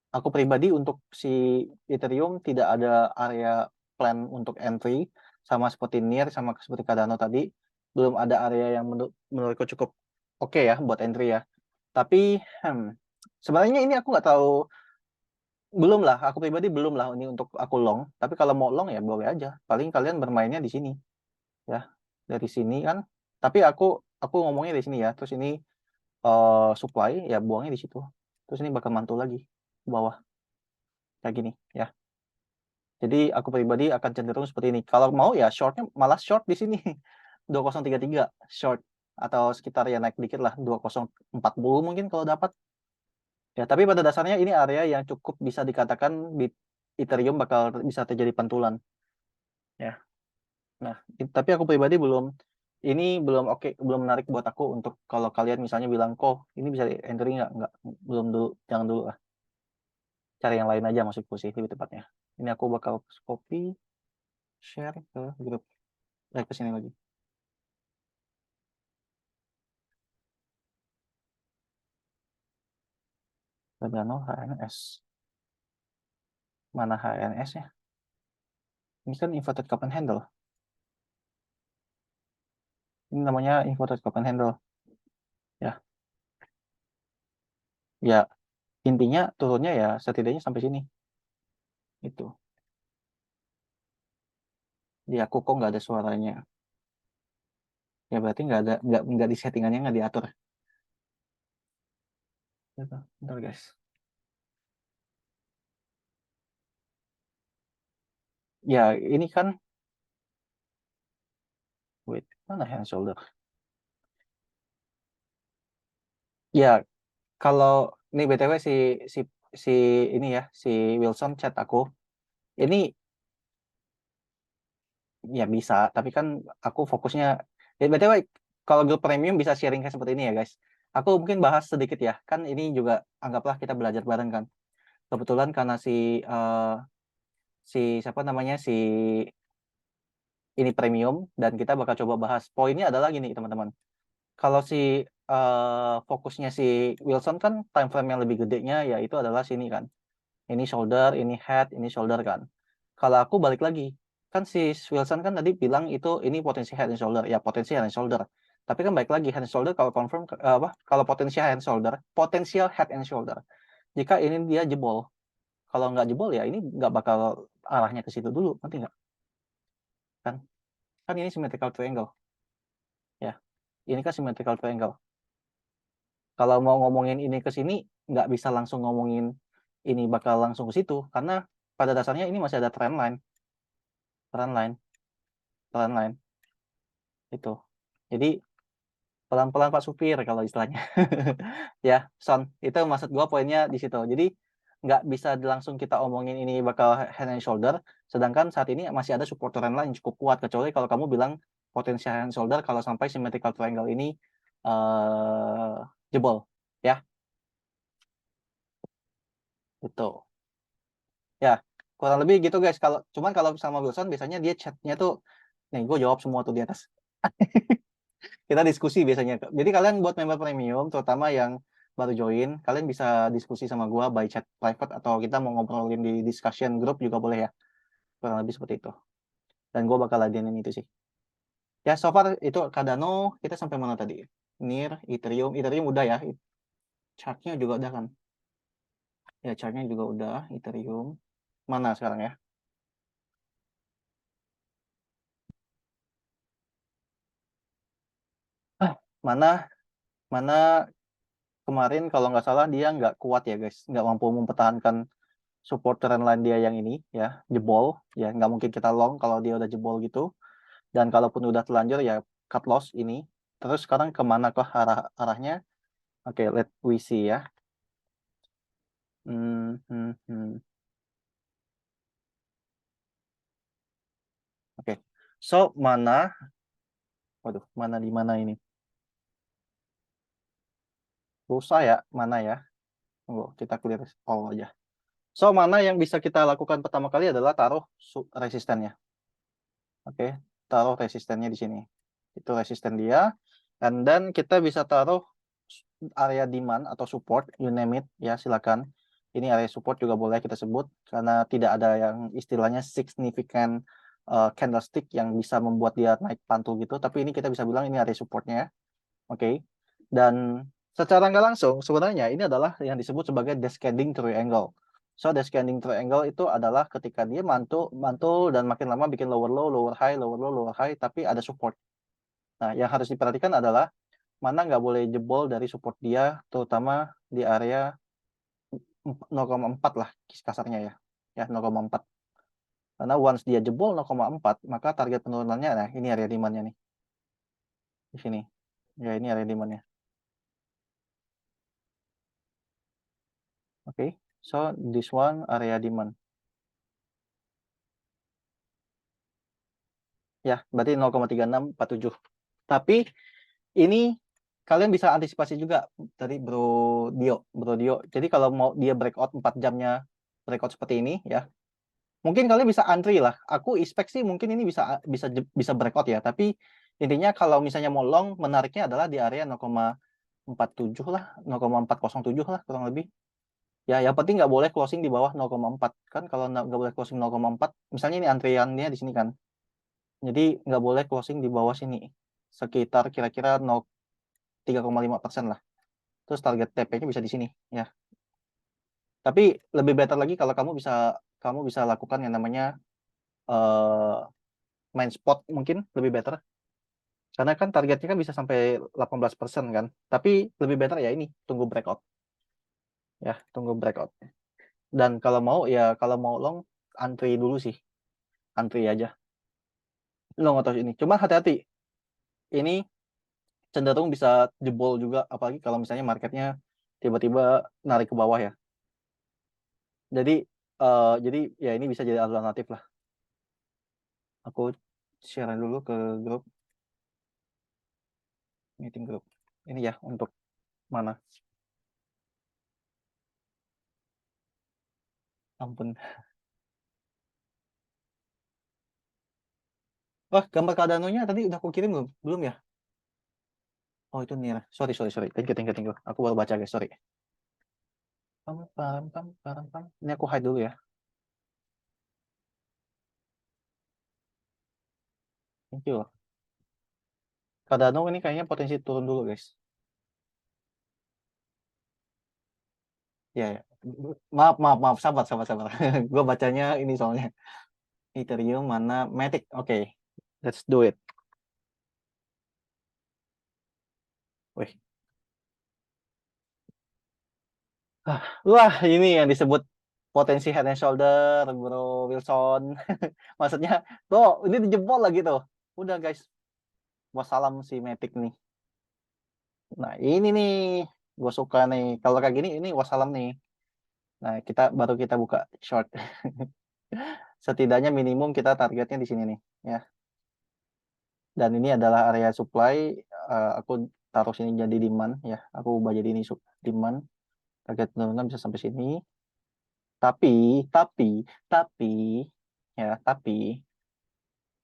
Aku pribadi untuk si Ethereum tidak ada area plan untuk entry, sama seperti NIR, sama seperti Cardano tadi, belum ada area yang menurutku cukup oke ya buat entry ya. Tapi sebenarnya ini aku nggak tahu, belum lah. Aku pribadi belum lah ini untuk aku long. Tapi kalau mau long ya boleh aja. Paling kalian bermainnya di sini ya, dari sini kan. Tapi aku ngomongnya di sini ya. Terus ini supply ya buangnya di situ. Terus ini bakal mantul lagi ke bawah kayak gini ya. Jadi aku pribadi akan cenderung seperti ini. Kalau mau ya shortnya malah short di sini 2033 short, atau sekitar ya naik dikit lah 2040 mungkin kalau dapat. Ya, tapi pada dasarnya ini area yang cukup bisa dikatakan Ethereum bakal bisa terjadi pantulan. Ya. Nah, tapi aku pribadi ini belum oke, belum menarik buat aku untuk kalau kalian misalnya bilang kok ini bisa entry nggak, belum dulu, jangan dulu lah. Cari yang lain aja maksudku sih lebih tepatnya. Ini aku bakal copy, share ke grup, ke sini lagi. Cardano HNS. Mana HNS ya? Ini kan inverted cup and handle. Ini namanya inverted cup and handle. Ya, ya intinya turunnya ya setidaknya sampai sini. Itu. Di aku kok nggak ada suaranya. Ya berarti nggak di settingannya nggak diatur. Gitu. Bentar guys. Ya ini kan, wait, mana hand shoulder? Ya, kalau ini BTW si si ini ya, si Wilson chat aku. Ini ya bisa, tapi kan aku fokusnya ya BTW kalau grup premium bisa sharing kayak seperti ini ya, guys. Aku mungkin bahas sedikit ya. Kan ini juga anggaplah kita belajar bareng kan. Kebetulan karena si siapa namanya si ini premium dan kita bakal coba bahas. Poinnya adalah gini, teman-teman. Kalau fokusnya si Wilson kan time frame yang lebih gedenya ya itu adalah sini kan. Ini shoulder, ini head, ini shoulder kan. Kalau aku balik lagi, kan si Wilson kan tadi bilang ini potensi head and shoulder, ya potensi head and shoulder. Tapi kan balik lagi head and shoulder kalau confirm apa? Kalau potensial head and shoulder, potensial head and shoulder. Jika ini dia jebol, kalau nggak jebol ya ini nggak bakal arahnya ke situ dulu, nanti nggak? Kan? Kan ini symmetrical triangle, ya. Ini kan symmetrical triangle. Kalau mau ngomongin ini ke sini, nggak bisa langsung ngomongin ini bakal langsung ke situ, karena pada dasarnya ini masih ada trend line, trend line, trend line itu. Jadi pelan-pelan Pak Supir kalau istilahnya. Ya, Son, itu maksud gua poinnya di situ. Jadi nggak bisa langsung kita omongin ini bakal hand and shoulder, sedangkan saat ini masih ada support trend line yang cukup kuat, kecuali kalau kamu bilang potensial hand and shoulder kalau sampai symmetrical triangle ini eh jebol, ya, itu. Ya, kurang lebih gitu guys. Cuman kalau sama Wilson biasanya dia chatnya tuh, nih gue jawab semua tuh di atas. Kita diskusi biasanya. Jadi kalian buat member premium, terutama yang baru join, kalian bisa diskusi sama gue by chat private atau kita mau ngobrolin di discussion group juga boleh ya. Kurang lebih seperti itu. Dan gue bakal ladenin itu sih. Ya, so far itu Cardano kita sampai mana tadi? NIR, Ethereum, Ethereum udah ya. Chartnya juga udah kan? Ya, chartnya juga udah. Ethereum. Mana sekarang ya? Ah, mana mana kemarin kalau nggak salah dia nggak kuat ya guys, nggak mampu mempertahankan support trend line dia yang ini ya, jebol ya, nggak mungkin kita long kalau dia udah jebol gitu, dan kalaupun udah telanjur ya cut loss ini. Terus sekarang kemana ke arahnya? Oke, let we see ya. Hmm, hmm, hmm. Oke, so waduh, mana di mana ini, susah ya mana ya. Tunggu, kita clear all aja. So mana yang bisa kita lakukan pertama kali adalah taruh resistennya. Oke, taruh resistennya di sini. Itu resisten dia. And then kita bisa taruh area demand atau support, you name it, ya silakan. Ini area support juga boleh kita sebut karena tidak ada yang istilahnya significant candlestick yang bisa membuat dia naik pantul gitu. Tapi ini kita bisa bilang ini area supportnya, oke. Dan secara nggak langsung sebenarnya ini adalah yang disebut sebagai descending triangle. So descending triangle itu adalah ketika dia mantul, mantul dan makin lama bikin lower low, lower high, lower low, lower high, tapi ada support. Nah, yang harus diperhatikan adalah mana nggak boleh jebol dari support dia, terutama di area 0,4 lah kasarnya ya. Ya, 0,4. Karena once dia jebol 0,4, maka target penurunannya, nah ini area demand-nya nih. Di sini. Ya, ini area demand-nya. Oke. Okay. So, this one area demand. Ya, berarti 0,3647. Tapi ini kalian bisa antisipasi juga dari Bro Dio. Jadi kalau mau dia breakout 4 jamnya breakout seperti ini ya, mungkin kalian bisa antri lah. Aku expect sih mungkin ini bisa bisa bisa breakout ya. Tapi intinya kalau misalnya mau long, menariknya adalah di area 0,47 lah, 0,407 lah kurang lebih. Ya, yang penting nggak boleh closing di bawah 0,4 kan. Kalau nggak boleh closing 0,4, misalnya ini antriannya di sini kan. Jadi nggak boleh closing di bawah sini. Sekitar kira-kira 3,5% lah. Terus target TP-nya bisa di sini ya. Tapi lebih better lagi kalau kamu bisa lakukan yang namanya eh, main spot, mungkin lebih better. Karena kan targetnya kan bisa sampai 18% kan. Tapi lebih better ya ini, tunggu breakout. Ya, tunggu breakout. Dan kalau mau long, antri dulu sih. Antri aja. Long atau ini. Cuma hati-hati. Ini cenderung bisa jebol juga, apalagi kalau misalnya marketnya tiba-tiba narik ke bawah ya. Jadi ya ini bisa jadi alternatif lah. Aku share dulu ke grup meeting grup. Ini ya untuk mana? Ampun. Wah, gambar Cardano-nya tadi udah aku kirim belum? Belum ya? Oh, itu nih. Sorry, sorry, sorry. Thank you, thank you, thank you. Aku baru baca, guys. Sorry. Pam, pam, pam, pam, pam. Ini aku hide dulu ya. Thank you. Cardano ini kayaknya potensi turun dulu, guys. Ya, ya. Maaf, maaf, maaf. Sabar, sabar, sabar. Gue bacanya ini soalnya. Ethereum mana? Matic. Oke. Let's do it. Wih. Wah, ini yang disebut potensi head and shoulder, Bro Wilson. Maksudnya, tuh, ini dijebol lagi tuh. Udah, guys. Wassalam si Matic nih. Nah, ini nih. Gue suka nih. Kalau kayak gini, ini wassalam nih. Nah, baru kita buka short. Setidaknya minimum kita targetnya di sini nih. Ya. Dan ini adalah area supply. Aku taruh sini jadi demand. Ya, aku ubah jadi ini demand. Target penurunan bisa sampai sini. Tapi, tapi,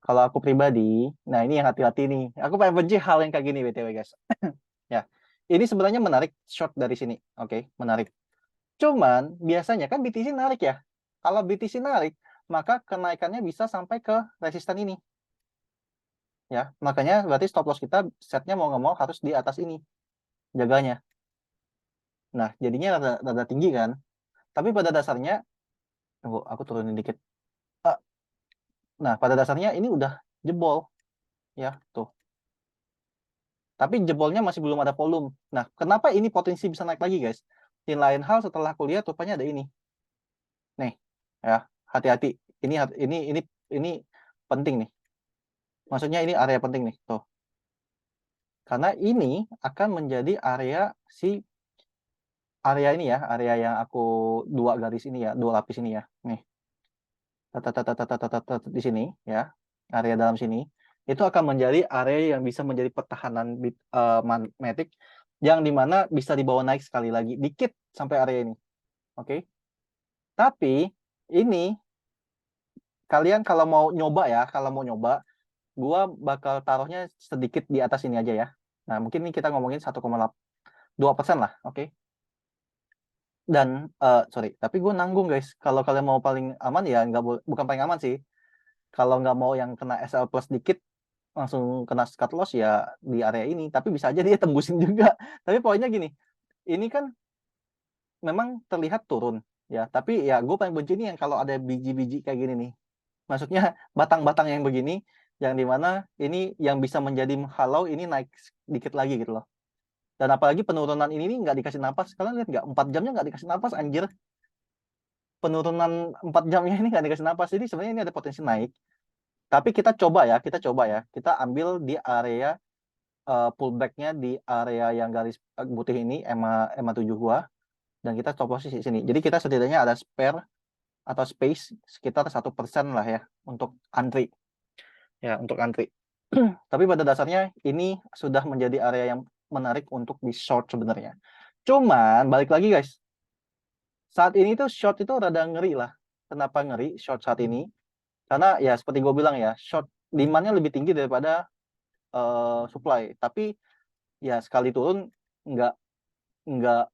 kalau aku pribadi, nah ini yang hati-hati nih. Aku paling benci hal yang kayak gini, BTW, guys. Ya, ini sebenarnya menarik short dari sini. Oke, menarik. Cuman, biasanya kan BTC narik ya. Kalau BTC narik, maka kenaikannya bisa sampai ke resisten ini. Ya, makanya berarti stop loss kita setnya mau nggak mau harus di atas ini. Jaganya. Nah, jadinya rada tinggi kan. Tapi pada dasarnya, tunggu, aku turunin dikit. Ah, Nah, pada dasarnya ini udah jebol. Ya, tuh. Tapi jebolnya masih belum ada volume. Nah, kenapa ini potensi bisa naik lagi, guys? Di lain hal setelah aku lihat rupanya ada ini. Nih, ya, hati-hati. Ini penting nih. Maksudnya ini area penting nih, tuh. Karena ini akan menjadi area ini ya, area yang aku dua garis ini ya, dua lapis ini ya. Nih. Di sini ya, area dalam sini itu akan menjadi area yang bisa menjadi pertahanan Matic yang dimana bisa dibawa naik sekali lagi dikit sampai area ini. Oke. Tapi ini kalian kalau mau nyoba, gua bakal taruhnya sedikit di atas ini aja ya. Nah, mungkin ini kita ngomongin 1,2% lah, oke. Dan sorry, tapi gue nanggung, guys. Kalau kalian mau paling aman ya nggak bukan paling aman sih. Kalau nggak mau yang kena SL plus dikit langsung kena cut loss ya di area ini, tapi bisa aja dia tembusin juga. Tapi poinnya gini, ini kan memang terlihat turun ya, tapi ya gue paling benci nih yang kalau ada biji-biji kayak gini nih. Maksudnya batang-batang yang begini, yang dimana ini yang bisa menjadi menghalau ini naik dikit lagi gitu loh. Dan apalagi penurunan ini nih nggak dikasih napas. Kalian lihat nggak? 4 jamnya nggak dikasih napas, anjir. Penurunan 4 jamnya ini nggak dikasih napas. Jadi sebenarnya ini ada potensi naik. Tapi kita coba ya. Kita ambil di area pullback-nya di area yang garis putih ini, EMA 7 gua, dan kita stop loss di sini. Jadi kita setidaknya ada spare atau space sekitar 1% lah ya untuk antri. Ya, untuk antri. Tapi pada dasarnya ini sudah menjadi area yang menarik untuk di short sebenarnya. Cuman balik lagi, guys. Saat ini tuh short itu rada ngeri lah. Kenapa ngeri short saat ini? Karena ya seperti gue bilang ya, short demand-nya lebih tinggi daripada supply. Tapi ya sekali turun nggak nggak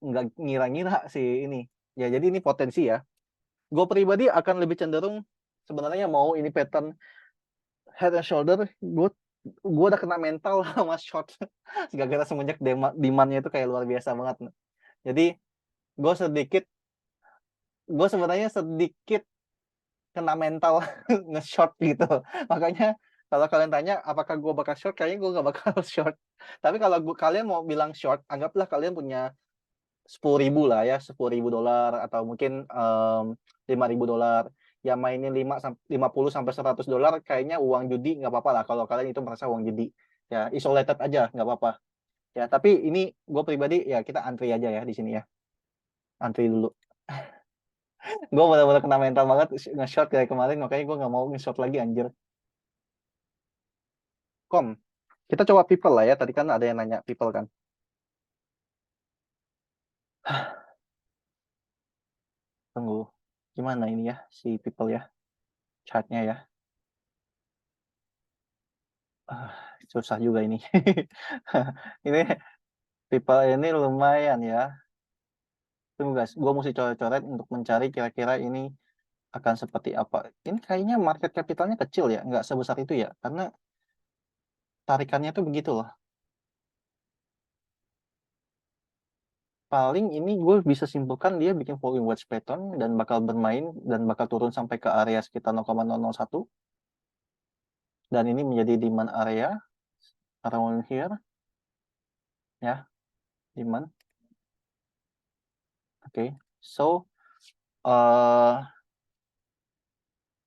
nggak ngira-ngira sih ini. Ya jadi ini potensi ya. Gue pribadi akan lebih cenderung sebenarnya mau ini pattern head and shoulder. Gue udah kena mental sama short. Gara-gara semenjak demand-nya itu kayak luar biasa banget. Jadi gue sedikit gue sebenarnya sedikit kena mental nge-short gitu. Makanya kalau kalian tanya apakah gue bakal short, kayaknya gue gak bakal short. Tapi kalau kalian mau bilang short, anggaplah kalian punya 10.000 lah ya, 10.000 dolar atau mungkin 5.000 dolar. Ya mainin 50 sampai 100 dolar kayaknya uang judi nggak apa-apa lah kalau kalian itu merasa uang judi. Ya, isolated aja, nggak apa-apa. Ya, tapi ini gue pribadi ya kita antri aja ya di sini ya. Antri dulu. Gue benar-benar kena mental banget nge-shot kayak kemarin, makanya gue nggak mau nge-shot lagi anjir. Kom, kita coba people lah ya. Tadi kan ada yang nanya people kan. Tunggu, gimana ini ya si people ya, chatnya ya. Ah, susah juga ini. Ini people ini lumayan ya. Tunggu guys, gue mesti coret-coret untuk mencari kira-kira ini akan seperti apa. Ini kayaknya market capitalnya kecil ya, nggak sebesar itu ya, karena tarikannya tuh begitu loh. Paling ini gue bisa simpulkan dia bikin volume wedge pattern dan bakal bermain dan bakal turun sampai ke area sekitar 0,001 dan ini menjadi demand area around here ya, demand. Oke, so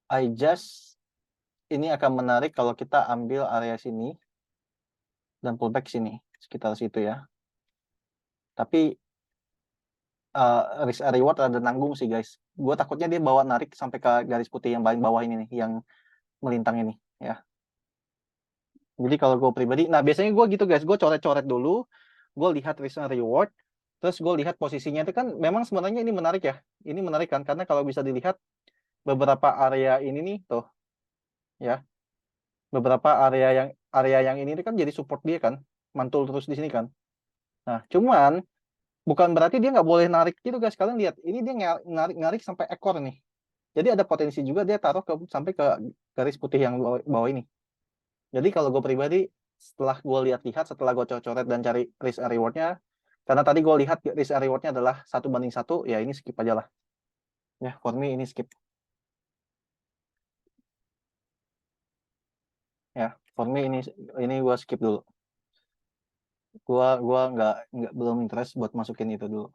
I just ini akan menarik kalau kita ambil area sini dan pullback sini sekitar situ ya. Tapi risk and reward ada nanggung sih guys. Gue takutnya dia bawa narik sampai ke garis putih yang paling bawah ini nih, yang melintang ini ya. Jadi kalau gue pribadi, nah biasanya gue gitu guys, gue coret-coret dulu, gue lihat risk and reward, terus gue lihat posisinya itu kan memang sebenarnya ini menarik ya. Ini menarik kan, karena kalau bisa dilihat beberapa area ini nih tuh ya, beberapa area yang ini kan jadi support dia kan, mantul terus di sini kan. Nah cuman bukan berarti dia nggak boleh narik gitu guys. Kalian lihat, ini dia narik sampai ekor nih. Jadi ada potensi juga dia taruh sampai ke garis putih yang bawah ini. Jadi kalau gue pribadi, setelah gue lihat-lihat, setelah gue coret-coret dan cari risk and reward-nya, karena tadi gue lihat risk and reward-nya adalah 1:1, ya ini skip aja lah. Ya, for me ini skip. Ya, for me ini gue skip dulu. Gua nggak belum interest buat masukin itu dulu.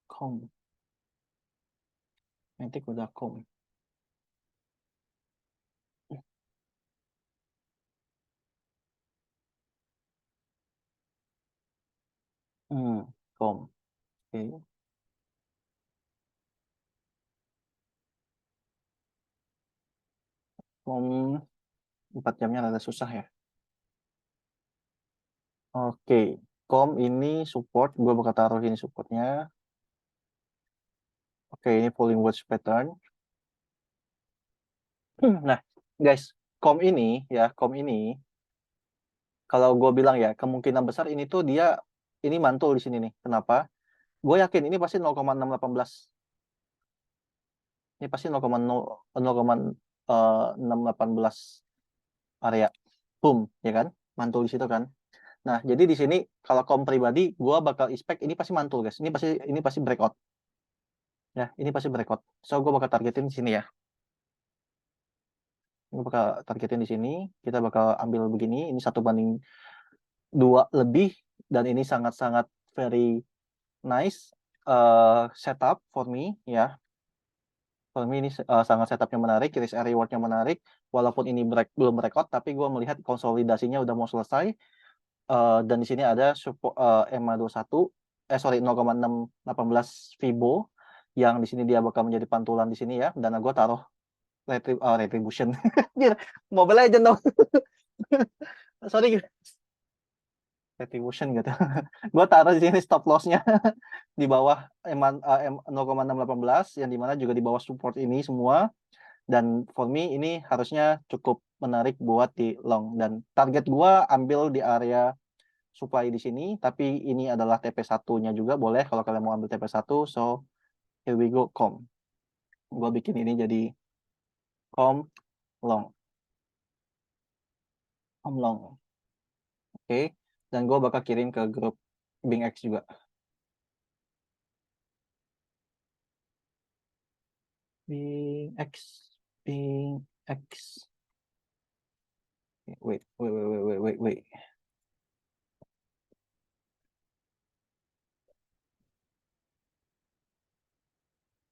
Com, nanti udah com. Com. Oke. Com 4 jamnya rada susah ya. Oke, com ini support, gue bakal taruh ini supportnya. Oke, ini falling wedge pattern. Nah, guys, com ini, kalau gue bilang ya, kemungkinan besar ini tuh dia, ini mantul di sini nih. Kenapa? Gue yakin ini pasti 0,618. Ini pasti 0,618 area. Boom, ya kan? Mantul di situ kan? Nah, jadi di sini, kalau com pribadi, gue bakal expect ini pasti mantul, guys. Ini pasti breakout. Ya, ini pasti breakout. So, gue bakal targetin di sini ya. Gue bakal targetin di sini. Kita bakal ambil begini. Ini 1:2 lebih. Dan ini sangat-sangat very nice setup for me ya. For me ini sangat setupnya menarik, risk and rewardnya menarik. Walaupun ini belum breakout, tapi gue melihat konsolidasinya udah mau selesai. Dan di sini ada support EMA 21, sorry 0,618 Fibo, yang di sini dia bakal menjadi pantulan di sini ya. Dan gue taruh retribution. Mobile Legend dong. Sorry, retribution gitu. Gue taruh di sini stop loss-nya di bawah 0,618 yang dimana juga di bawah support ini semua. Dan for me ini harusnya cukup menarik buat di long, dan target gua ambil di area supply di sini, tapi ini adalah TP1-nya juga boleh kalau kalian mau ambil TP1. So here we go, com. Gua bikin ini jadi com long. Com long. Oke. Dan gua bakal kirim ke grup Bing X juga. Bing X. Bing X. Wait.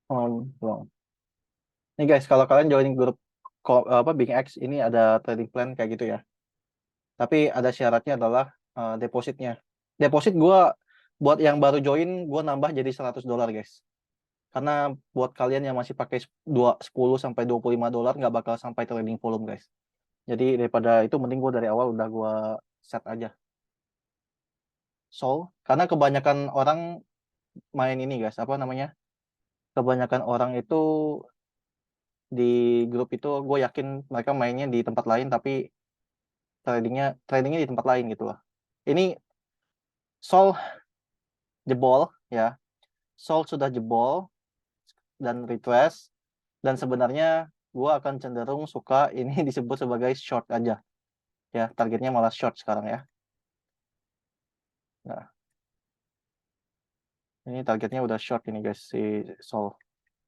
Com long. Nih guys, kalau kalian join grup Bing X ini ada trading plan kayak gitu ya. Tapi ada syaratnya adalah depositnya. Deposit gue buat yang baru join gue nambah jadi $100 guys. Karena buat kalian yang masih pakai 10 sampai $25 nggak bakal sampai trading volume guys. Jadi daripada itu mending gue dari awal udah gue set aja. So, karena kebanyakan orang main ini guys, apa namanya? Kebanyakan orang itu di grup itu gue yakin mereka mainnya di tempat lain tapi tradingnya di tempat lain gitu loh. Ini Sol jebol ya. Sol sudah jebol dan request dan sebenarnya gue akan cenderung suka ini disebut sebagai short aja ya, targetnya malah short sekarang ya. Nah, ini targetnya udah short ini guys si Sol.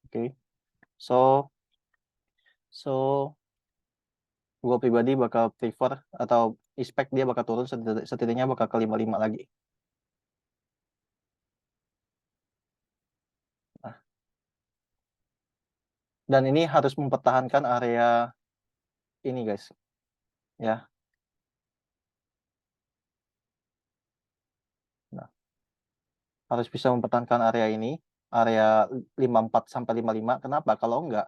Oke. So so gue pribadi bakal prefer atau expect dia bakal turun setidaknya bakal ke 55 lagi. Nah, dan ini harus mempertahankan area ini guys ya. Nah, harus bisa mempertahankan area ini, area 54 sampai 55. Kenapa? Kalau enggak,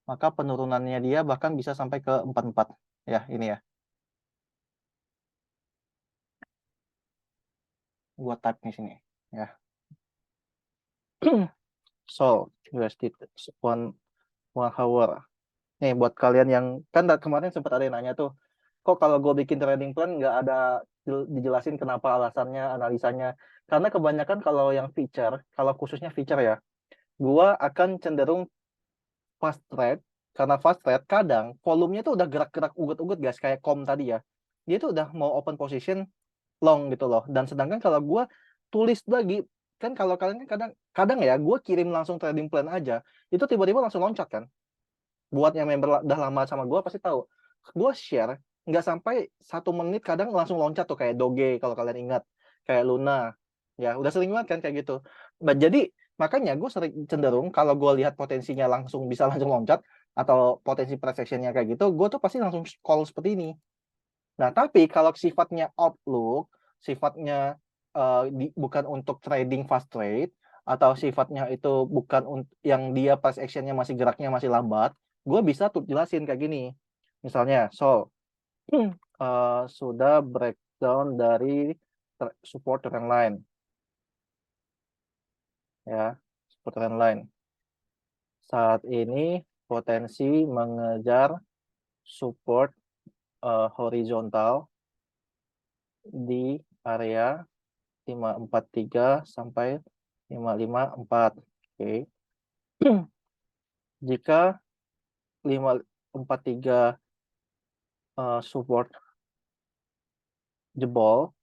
maka penurunannya dia bahkan bisa sampai ke 44. Ya, ini ya. Gua type di sini ya. So, USD one hour. Nih buat kalian yang kan kemarin sempat ada yang nanya tuh, kok kalau gue bikin trading plan nggak ada dijelasin kenapa alasannya, analisanya. Karena kebanyakan kalau yang feature, kalau khususnya feature ya, gue akan cenderung fast trade. Karena fast trade kadang volumenya tuh udah gerak-gerak ugut-ugut guys, kayak com tadi ya. Dia tuh udah mau open position long gitu loh. Dan sedangkan kalau gue tulis lagi, kan kalau kalian kan kadang ya, gue kirim langsung trading plan aja, itu tiba-tiba langsung loncat kan. Buat yang member udah lama sama gue pasti tahu. Gue share nggak sampai 1 menit kadang langsung loncat tuh kayak Doge kalau kalian ingat, kayak Luna. Ya udah sering banget kan kayak gitu. Nah, jadi makanya gue sering cenderung kalau gue lihat potensinya langsung bisa langsung loncat atau potensi price actionnya kayak gitu, gue tuh pasti langsung call seperti ini. Nah, tapi kalau sifatnya outlook, sifatnya bukan untuk trading fast trade, atau sifatnya itu bukan yang dia price actionnya masih geraknya masih lambat, gue bisa tuh jelasin kayak gini. Misalnya, sudah breakdown dari support trend line, ya, support trend line. Saat ini potensi mengejar support horizontal di area 543 sampai 554. Oke. Jika 543 support jebol,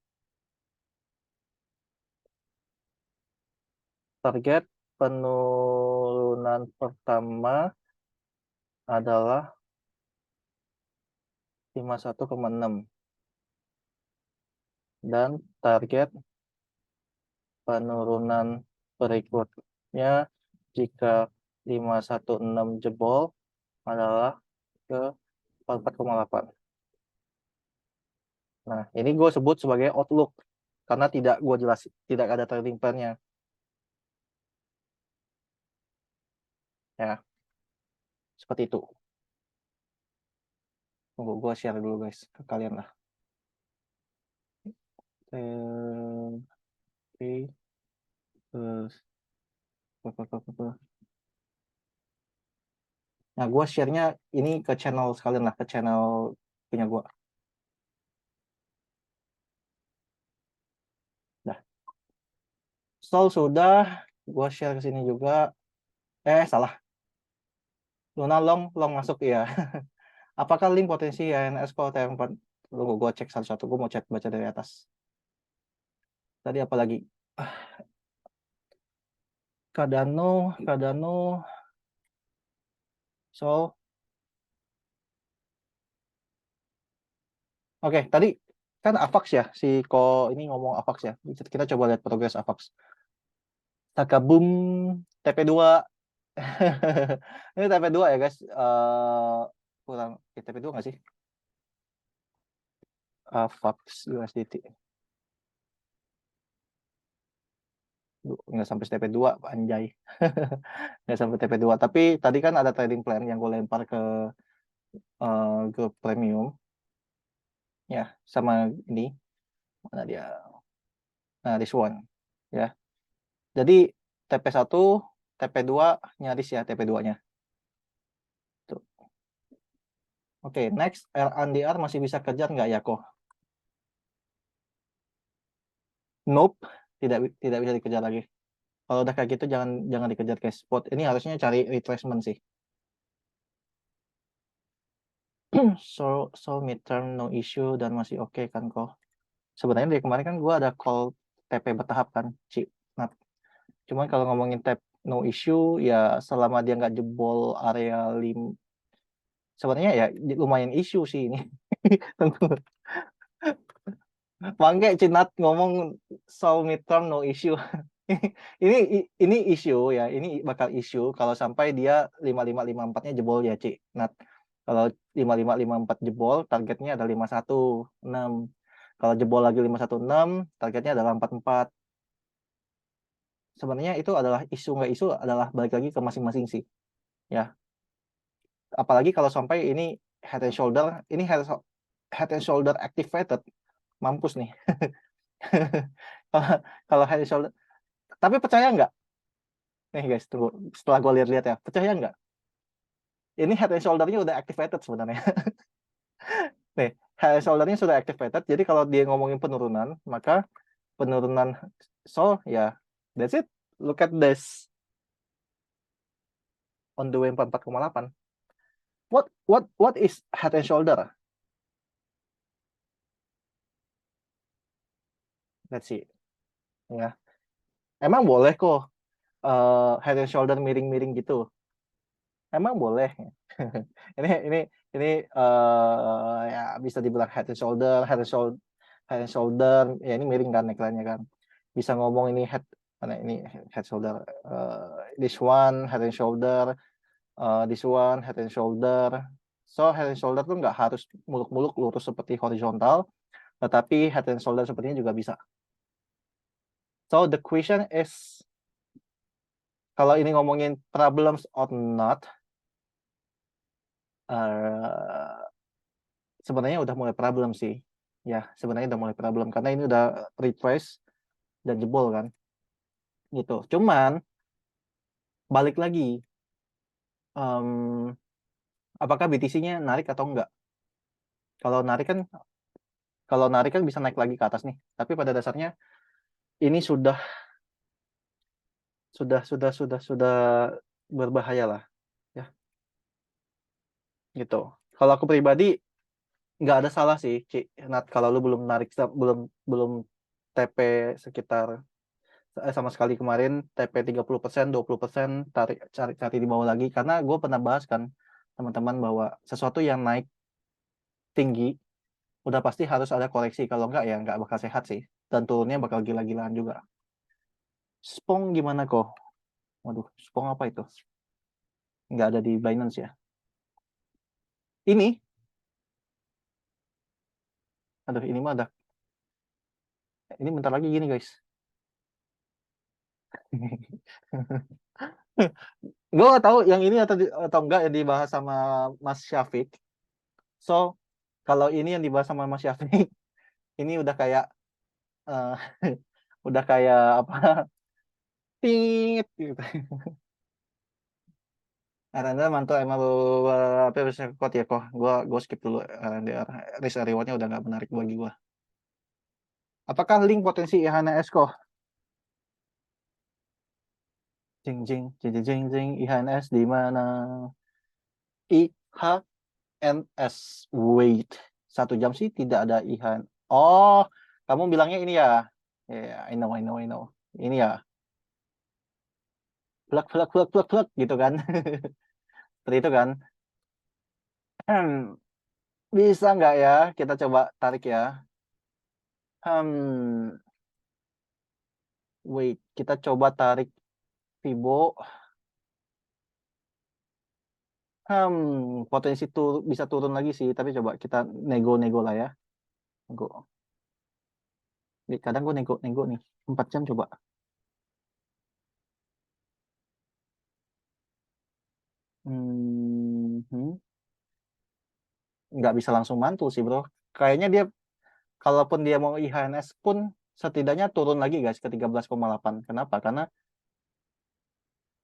target penurunan pertama adalah 51,6 dan target penurunan berikutnya jika 516 jebol adalah ke 44,8. Nah, ini gue sebut sebagai outlook karena tidak gue jelasin, tidak ada trading plan-nya. Ya, seperti itu. Tunggu gue share dulu guys ke kalian lah. Oke, terus nah gue share-nya ini ke channel sekalian lah, ke channel punya gue. Dah, Sol sudah, gue share ke sini juga. Salah. Luna long masuk ya. Apakah link potensi INS kalau TM4? Tunggu gue cek satu-satu. Gue mau cek baca dari atas. Tadi apa lagi? Cardano. So, oke, tadi kan AVAX ya, si Ko ini ngomong AVAX ya. Kita coba lihat progres AVAX. Takabum TP2. Ini TP2 ya guys. kurang TP2 nggak sih? Fox USDT. Nggak sampai TP2, anjay. Nggak sampai TP2. Tapi tadi kan ada trading plan yang gue lempar ke grup premium. Ya, sama ini. Mana dia? Nah, this one. Ya. Jadi TP1, TP2 nyaris ya TP2-nya. Tuh. Oke, next RNDR masih bisa kejar nggak ya kok? Nope, tidak bisa dikejar lagi. Kalau udah kayak gitu jangan dikejar ke spot. Ini harusnya cari retracement sih. So midterm no issue dan masih oke kan kok. Sebenarnya dari kemarin kan gue ada call TP bertahap kan, Ci. Nah, cuman kalau ngomongin tap no issue ya selama dia nggak jebol area sebenarnya ya lumayan isu sih ini. Tentu. Bangke Cinat ngomong soal midterm no issue. ini isu ya, ini bakal isu kalau sampai dia 5554-nya jebol ya, Ci. Nat. Kalau 5554 jebol, targetnya ada 516. Kalau jebol lagi 516, targetnya adalah 44. Sebenarnya itu adalah isu nggak isu adalah balik lagi ke masing-masing sih. Ya, apalagi kalau sampai ini head and shoulder, ini head and shoulder activated, mampus nih. Kalau head and shoulder, tapi percaya nggak? Nih guys, tunggu. Setelah gue lihat-lihat ya, percaya nggak? Ini head and shoulder-nya udah activated sebenarnya. Nih, head and shoulder-nya sudah activated. Jadi kalau dia ngomongin penurunan, maka penurunan ya, that's it. Look at this on the way 44,8. What is head and shoulder? Let's see. Ya, emang boleh kok head and shoulder miring-miring gitu. Emang boleh. ini ya bisa dibilang head and shoulder ya ini miring kan neckline-nya kan. Bisa ngomong ini mana ini head shoulder this one head and shoulder this one head and shoulder. So head and shoulder tuh nggak harus muluk-muluk lurus seperti horizontal, tetapi head and shoulder sepertinya juga bisa. So the question is kalau ini ngomongin problems or not, sebenarnya udah mulai problem sih. Ya, sebenarnya udah mulai problem karena ini udah retrace dan jebol kan. Gitu. Cuman balik lagi, apakah BTC-nya narik atau enggak? Kalau narik kan bisa naik lagi ke atas nih. Tapi pada dasarnya ini sudah berbahaya lah, ya. Gitu. Kalau aku pribadi nggak ada salah sih, Ci. Nat, kalau lu belum narik belum belum TP sekitar sama sekali kemarin TP 30%, 20% cari di bawah lagi karena gue pernah bahas kan teman-teman bahwa sesuatu yang naik tinggi udah pasti harus ada koreksi kalau enggak ya nggak bakal sehat sih dan turunnya bakal gila-gilaan juga. Spong gimana kok? Waduh, Spong apa itu? Nggak ada di Binance ya. Ini, aduh ini mah ada. Ini bentar lagi gini guys. Gue gak tahu yang ini atau enggak yang dibahas sama Mas Syafiq. So kalau ini yang dibahas sama Mas Syafiq, ini udah kayak uh, udah kayak apa? Tit gitu. RNDR mantul emang apa bisa kuat ya kok. Gua skip dulu RNDR. Risk and rewardnya udah nggak menarik bagi gua. Apakah link potensi IHNS kok? Jing jing jing jing jing jing IHNS di mana? IHNS wait 1 jam sih tidak ada IHN. Oh, kamu bilangnya ini ya? Ya, yeah, I know. Ini ya, plak gitu kan? Seperti itu kan? Bisa nggak ya? Kita coba tarik ya. Hmm, wait, kita coba tarik Fibo. Potensi bisa turun lagi sih, tapi coba kita nego-nego lah ya. Nego. Kadang gue nego nih, 4 jam coba. Nggak bisa langsung mantul sih bro. Kayaknya dia, kalaupun dia mau IHNS pun, setidaknya turun lagi guys ke 13,8. Kenapa? Karena,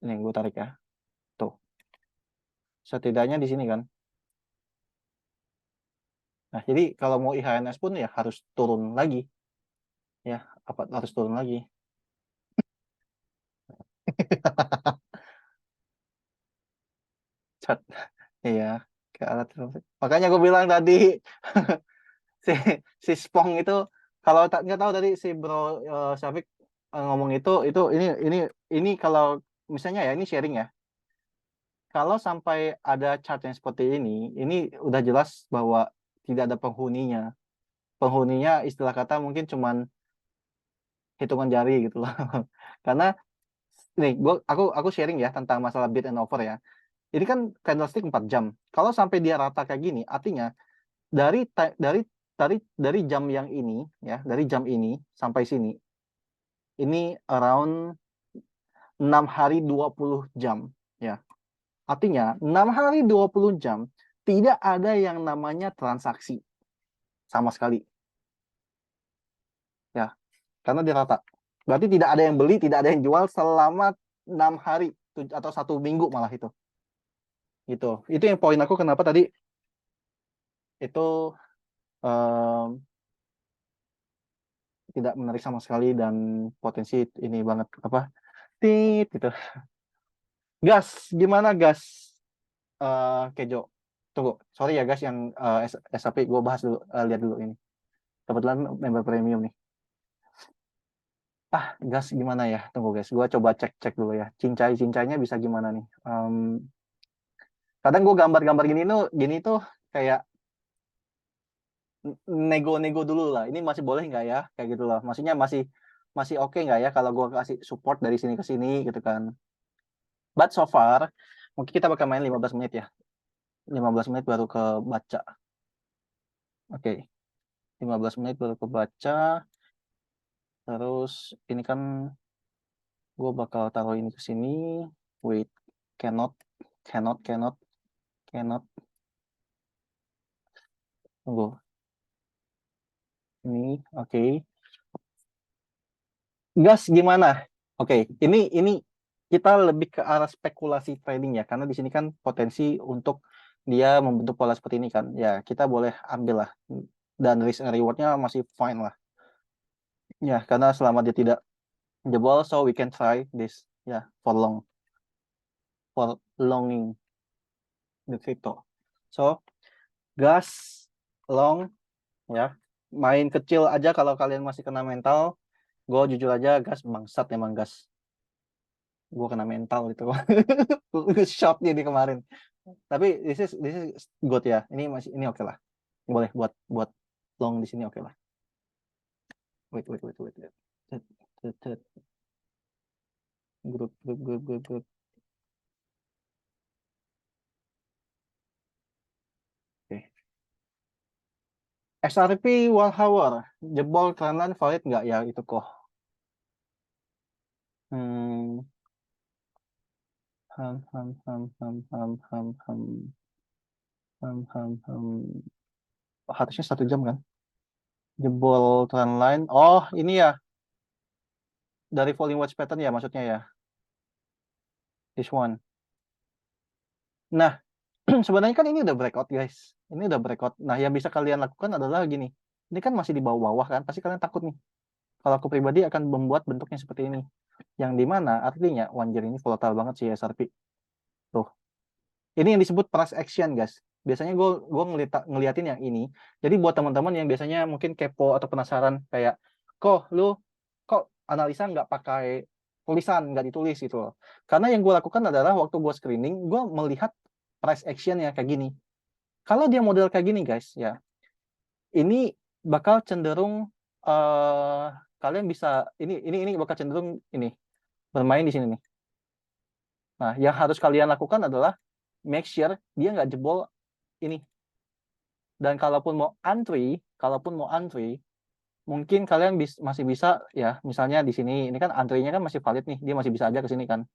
ini gue tarik ya. Tuh, setidaknya di sini kan. Nah, jadi kalau mau IHNS pun ya harus turun lagi. Ya, apa harus turun lagi. Cat. Iya, ke alat. Makanya gue bilang tadi, si si Spong itu, kalau tak nggak tahu tadi si Bro Syafiq ngomong itu ini kalau misalnya ya, ini sharing ya. Kalau sampai ada chart yang seperti ini udah jelas bahwa tidak ada penghuninya. Penghuninya istilah kata mungkin cuman hitungan jari gitu loh. Karena nih, aku sharing ya tentang masalah bid and offer ya. Ini kan candlestick 4 jam. Kalau sampai dia rata kayak gini, artinya dari dari jam yang ini ya, dari jam ini sampai sini, ini around 6 hari 20 jam ya. Artinya 6 hari 20 jam tidak ada yang namanya transaksi sama sekali ya, karena dia rata. Berarti tidak ada yang beli, tidak ada yang jual selama 6 hari atau 1 minggu malah itu. Gitu. Itu yang poin aku kenapa tadi itu um, tidak menarik sama sekali dan potensi ini banget apa? Tit gitu. Gas, gimana gas? Kejo. Tunggu, sorry ya guys yang SAP gue bahas dulu, lihat dulu ini. Kebetulan member premium nih. Gas gimana ya? Tunggu guys, gue coba cek dulu ya. Cincainya bisa gimana nih? Kadang gue gambar-gambar gini tuh kayak nego-nego dulu lah. Ini masih boleh nggak ya? Kayak gitu loh. Maksudnya masih masih oke nggak ya kalau gue kasih support dari sini ke sini gitu kan. But so far, mungkin kita bakal main 15 menit ya. 15 menit baru kebaca. Oke, 15 menit baru kebaca. Terus ini kan gue bakal taruh ini ke sini. Wait, cannot, cannot. Tunggu. Ini, oke. Gas gimana? Oke, ini kita lebih ke arah spekulasi trading ya, karena di sini kan potensi untuk dia membentuk pola seperti ini kan. Ya, kita boleh ambil lah. Dan risk and rewardnya masih fine lah. Ya, karena selama dia tidak jebol, so we can try this ya for longing the crypto. So, gas long ya. Main kecil aja kalau kalian masih kena mental. Gue jujur aja gas bangsat emang gas. Gue kena mental itu. Shotnya di kemarin. Tapi this is good ya. Ini oke lah. Boleh buat buat long di sini oke lah. Wait. Grup. Oke. XRP Wallhour jebol trendline valid nggak ya itu kok? Hmm, ham ham ham ham ham ham ham ham. Harusnya 1 jam kan? Jebol trendline. Oh ini ya dari volume watch pattern ya maksudnya ya. This one. Nah, sebenarnya kan ini udah breakout guys. Ini udah breakout. Nah, yang bisa kalian lakukan adalah gini. Ini kan masih di bawah-bawah kan. Pasti kalian takut nih. Kalau aku pribadi akan membuat bentuknya seperti ini. Yang dimana artinya Wanjir ini volatile banget sih SRP. Tuh. Ini yang disebut price action guys. Biasanya gue ngeliatin yang ini. Jadi buat teman-teman yang biasanya mungkin kepo atau penasaran kayak, kok analisa nggak pakai tulisan, nggak ditulis gitu loh. Karena yang gue lakukan adalah waktu gue screening, gue melihat price action yang kayak gini. Kalau dia model kayak gini guys, ya ini bakal cenderung kalian bisa ini bakal cenderung ini bermain di sini nih. Nah, yang harus kalian lakukan adalah make sure dia nggak jebol ini. Dan kalaupun mau antri, mungkin kalian masih bisa ya, misalnya di sini, ini kan antrinya kan masih valid nih, dia masih bisa aja ke sini kan.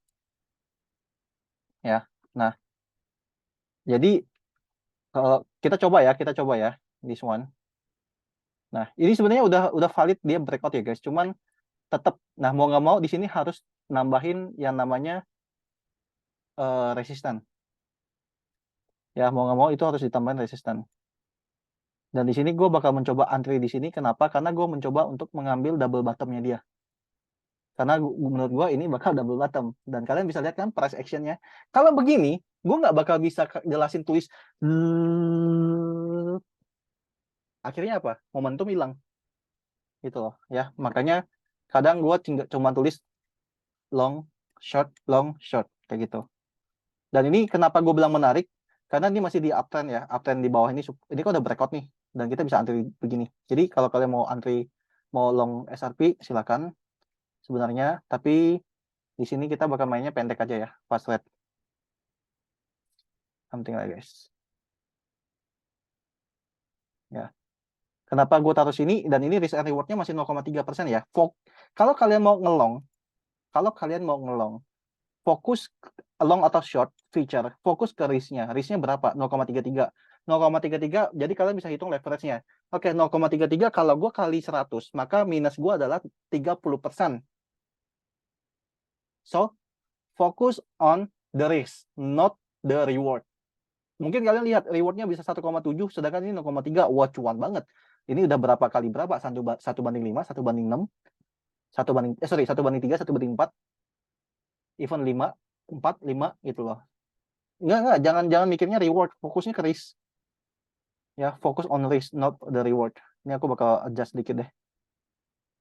Ya. Nah, jadi kalau kita coba ya this one. Nah, ini sebenarnya udah valid dia breakout ya guys. Cuman tetap, nah mau nggak mau di sini harus nambahin yang namanya resistan. Ya mau nggak mau itu harus ditambahin resistan. Dan di sini gue bakal mencoba antri di sini. Kenapa? Karena gue mencoba untuk mengambil double bottomnya dia. Karena menurut gue ini bakal double bottom. Dan kalian bisa lihat kan price actionnya. Kalau begini, gue nggak bakal bisa jelasin tulis. Akhirnya apa? Momentum hilang. Gitu loh. Ya, makanya kadang gue cuma tulis long, short. Kayak gitu. Dan ini kenapa gue bilang menarik? Karena ini masih di uptrend ya. Uptrend di bawah ini kok udah breakout nih. Dan kita bisa antri begini. Jadi kalau kalian mau antri, mau long SRP, silakan sebenarnya. Tapi di sini kita bakal mainnya pendek aja ya. Fast rate. Something like guys. Ya. Kenapa gue taruh sini? Dan ini risk and rewardnya masih 0,3% ya. Kalau kalian mau ngelong, fokus long atau short feature, fokus ke risknya. Risknya berapa? 0,33. 0,33, jadi kalian bisa hitung leverage-nya. Oke, 0,33 kalau gue kali 100, maka minus gue adalah 30%. So, focus on the risk, not the reward. Mungkin kalian lihat rewardnya bisa 1,7, sedangkan ini 0,3. Wah, cuan banget. Ini udah berapa kali berapa? 1/5, 1/6, 1/3, 1/4, even 5, 4, 5 gitu loh. Enggak, jangan mikirnya reward, fokusnya ke risk. Ya, fokus on risk, not the reward. Ini aku bakal adjust dikit deh.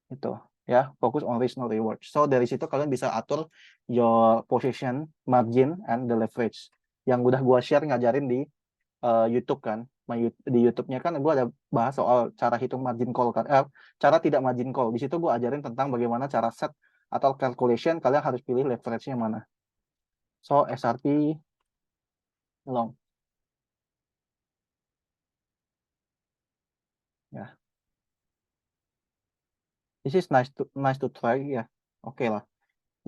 Itu ya, fokus on risk, not reward. So dari situ kalian bisa atur your position, margin, and the leverage. Yang udah gua share ngajarin di YouTube kan. Di YouTube-nya kan gua ada bahas soal cara hitung margin call kan. Cara tidak margin call. Di situ gua ajarin tentang bagaimana cara set atau calculation kalian harus pilih leverage-nya mana. So SRP long. Ya. This is nice to try ya. Oke lah.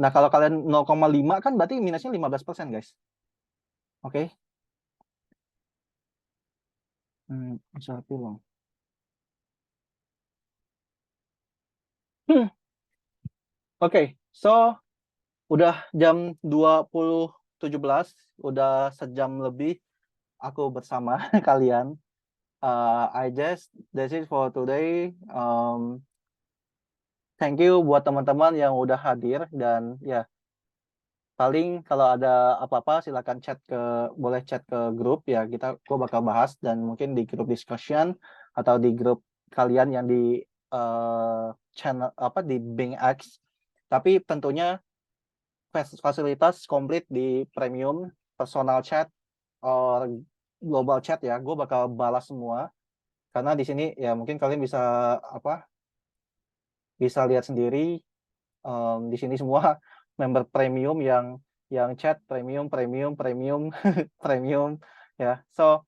Nah, kalau kalian 0,5 kan berarti minusnya 15%, guys. Oke. SRP long. Oke, so udah jam 20.17, udah sejam lebih aku bersama kalian. That's it for today. Thank you buat teman-teman yang udah hadir dan ya paling kalau ada apa-apa silakan boleh chat ke grup ya, gua bakal bahas dan mungkin di grup discussion atau di grup kalian yang di channel di Bing X. Tapi tentunya fasilitas komplit di premium, personal chat or global chat ya, gue bakal balas semua. Karena di sini ya mungkin kalian bisa lihat sendiri, di sini semua member premium yang chat premium premium ya. So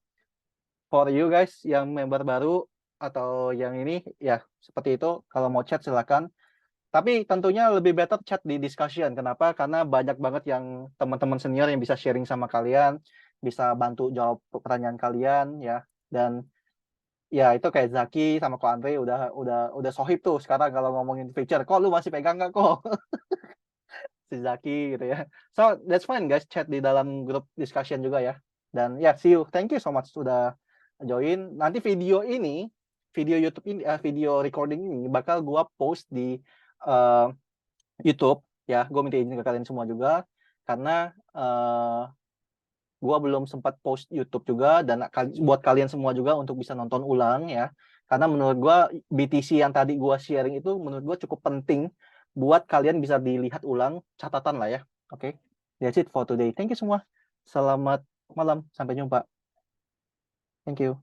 for you guys yang member baru atau yang ini ya seperti itu, kalau mau chat silakan. Tapi tentunya lebih better chat di discussion. Kenapa? Karena banyak banget yang teman-teman senior yang bisa sharing sama kalian, bisa bantu jawab pertanyaan kalian ya. Dan ya itu kayak Zaki sama Ko Andre udah sohib tuh sekarang kalau ngomongin feature. Kok lu masih pegang nggak kok? Si Zaki gitu ya. So that's fine guys, chat di dalam grup discussion juga ya. Dan ya see you. Thank you so much sudah join. Nanti video YouTube ini, video recording ini bakal gua post di YouTube ya. Gue minta izin ke kalian semua juga karena gue belum sempat post YouTube juga, dan buat kalian semua juga untuk bisa nonton ulang ya. Karena menurut gue BTC yang tadi gue sharing itu menurut gue cukup penting buat kalian bisa dilihat ulang, catatan lah ya. Oke, that's it for today. Thank you semua. Selamat malam, sampai jumpa. Thank you.